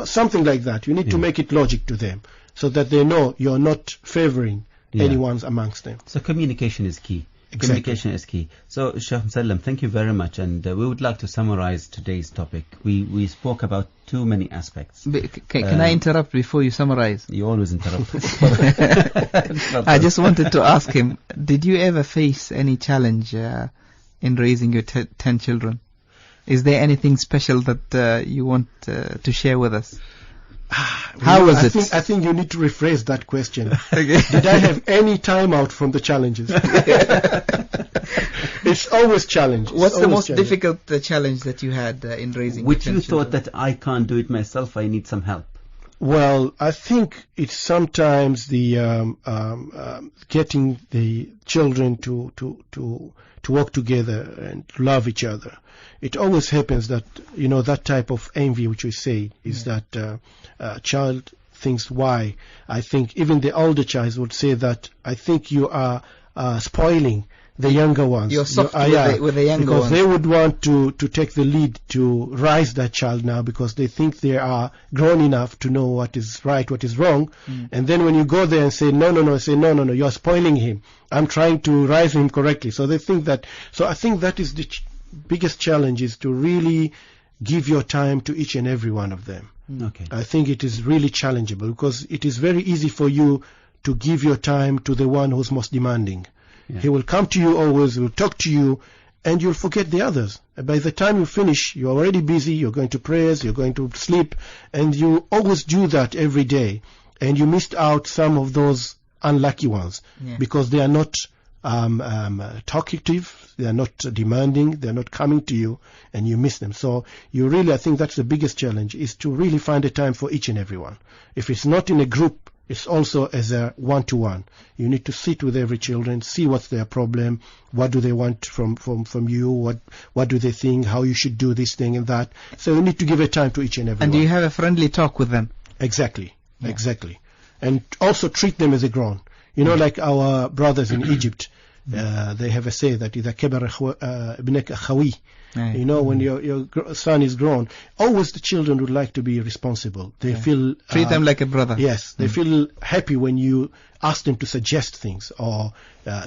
Speaker 5: Something like that. You need to make it logic to them, so that they know you're not favoring anyone amongst them.
Speaker 3: So communication is key. Communication is key. So, Sheikh Musallam, thank you very much. And we would like to summarize today's topic. We spoke about too many aspects.
Speaker 10: Can I interrupt before you summarize?
Speaker 3: You always interrupt.
Speaker 10: I just wanted to ask him, did you ever face any challenge in raising your 10 children? Is there anything special that you want to share with us? How was it?
Speaker 5: I think you need to rephrase that question. Did I have any time out from the challenges? It's always challenge.
Speaker 10: What's the most difficult challenge that you had in raising
Speaker 3: which you
Speaker 10: children?
Speaker 3: thought that I can't do it myself, I need some help?
Speaker 5: Well, I think it's sometimes the getting the children to work together and to love each other. It always happens that, that type of envy which we say is that child thinks why. I think even the older child would say that I think you are spoiling the younger ones.
Speaker 10: You're soft with the younger
Speaker 5: because
Speaker 10: ones.
Speaker 5: They would want to take the lead to rise that child now because they think they are grown enough to know what is right, what is wrong. And then when you go there and say, no, you're spoiling him. I'm trying to rise him correctly. So they think that. So I think that is the biggest challenge, is to really give your time to each and every one of them.
Speaker 3: Okay.
Speaker 5: I think it is really challengeable because it is very easy for you to give your time to the one who's most demanding.
Speaker 3: Yeah.
Speaker 5: He will come to you always, he will talk to you, and you'll forget the others. And by the time you finish, you're already busy, you're going to prayers, you're going to sleep, and you always do that every day. And you missed out some of those unlucky ones because they are not talkative, they are not demanding, they are not coming to you, and you miss them. So you really, I think that's the biggest challenge, is to really find a time for each and every one. If it's not in a group, it's also as a one-to-one. You need to sit with every children, see what's their problem, what do they want from you, what do they think, how you should do this thing and that. So you need to give a time to each and every one.
Speaker 10: And do you have a friendly talk with them?
Speaker 5: Exactly. And also treat them as a grown. Like our brothers in Egypt, they have a say that إذا كبر ابنك أخوي. When your son is grown, always the children would like to be responsible. They feel
Speaker 10: treat them like a brother.
Speaker 5: Yes, they feel happy when you ask them to suggest things or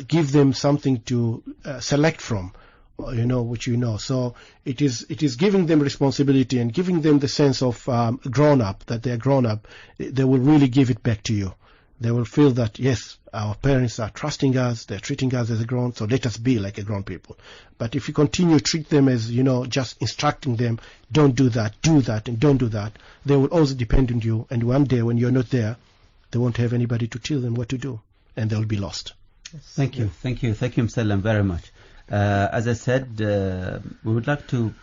Speaker 5: give them something to select from, which So it is giving them responsibility and giving them the sense of grown up, that they are grown up. They will really give it back to you. They will feel that, yes, our parents are trusting us, they're treating us as a grown, so let us be like a grown people. But if you continue to treat them as, just instructing them, don't do that, and don't do that, they will also depend on you, and one day when you're not there, they won't have anybody to tell them what to do, and they'll be lost.
Speaker 3: Yes. Thank you, Msalam, very much. As I said, we would like to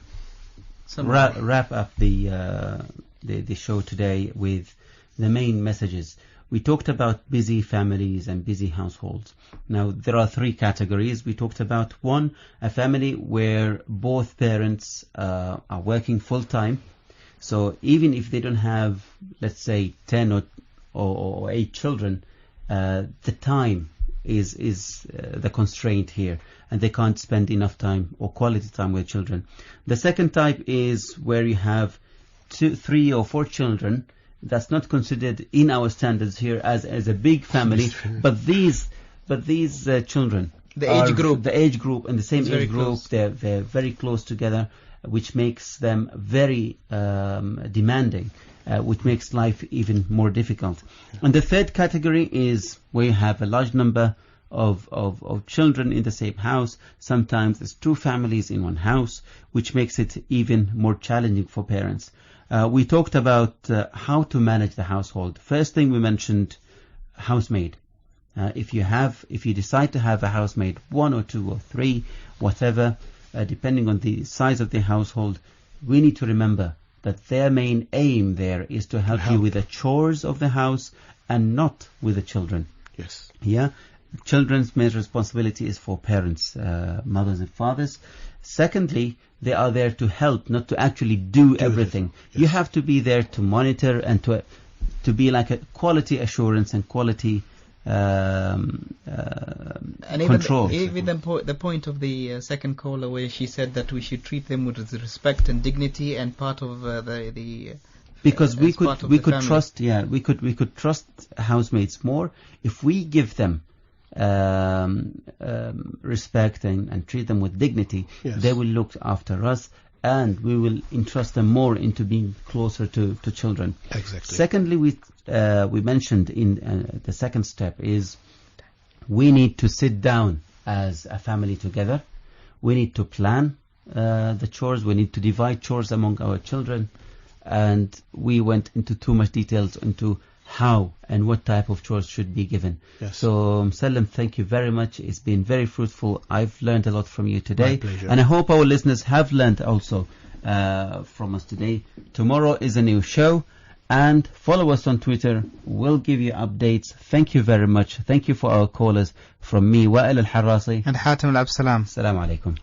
Speaker 3: wrap up the show today with the main messages. We talked about busy families and busy households. Now, there are three categories. We talked about one, a family where both parents are working full-time. So even if they don't have, let's say, 10 or 8 children, the time is the constraint here, and they can't spend enough time or quality time with children. The second type is where you have 2, 3 or 4 children. That's not considered in our standards here as a big family, but these children,
Speaker 10: the age group
Speaker 3: and the same age group, they're very close together, which makes them very demanding, which makes life even more difficult. And the third category is where you have a large number of children in the same house. Sometimes it's 2 families in one house, which makes it even more challenging for parents. We talked about how to manage the household. First thing we mentioned, housemaid. If you decide to have a housemaid, 1 or 2 or 3, whatever, depending on the size of the household, we need to remember that their main aim there is to help you with the chores of the house and not with the children.
Speaker 5: Yes.
Speaker 3: Yeah. Children's main responsibility is for parents, mothers and fathers. Secondly, they are there to help, not to actually do everything. Yes. You have to be there to monitor and to be like a quality assurance and quality
Speaker 10: and
Speaker 3: control.
Speaker 10: Even the point of the second caller, where she said that we should treat them with respect and dignity, and part of
Speaker 3: because we could trust housemates more if we give them respect and treat them with dignity,
Speaker 5: Yes.
Speaker 3: they will look after us, and we will entrust them more into being closer to children.
Speaker 5: Exactly.
Speaker 3: Secondly, we mentioned in the second step is we need to sit down as a family together. We need to plan the chores. We need to divide chores among our children. And we went into too much details into how and what type of chores should be given.
Speaker 5: Yes.
Speaker 3: So, Salim, thank you very much. It's been very fruitful. I've learned a lot from you today.
Speaker 5: My pleasure.
Speaker 3: And I hope our listeners have learned also from us today. Tomorrow is a new show. And follow us on Twitter. We'll give you updates. Thank you very much. Thank you for our callers. From me, Wa'il Al-Harrasi.
Speaker 10: And Hatem Al-Absalam.
Speaker 3: Assalamu alaikum.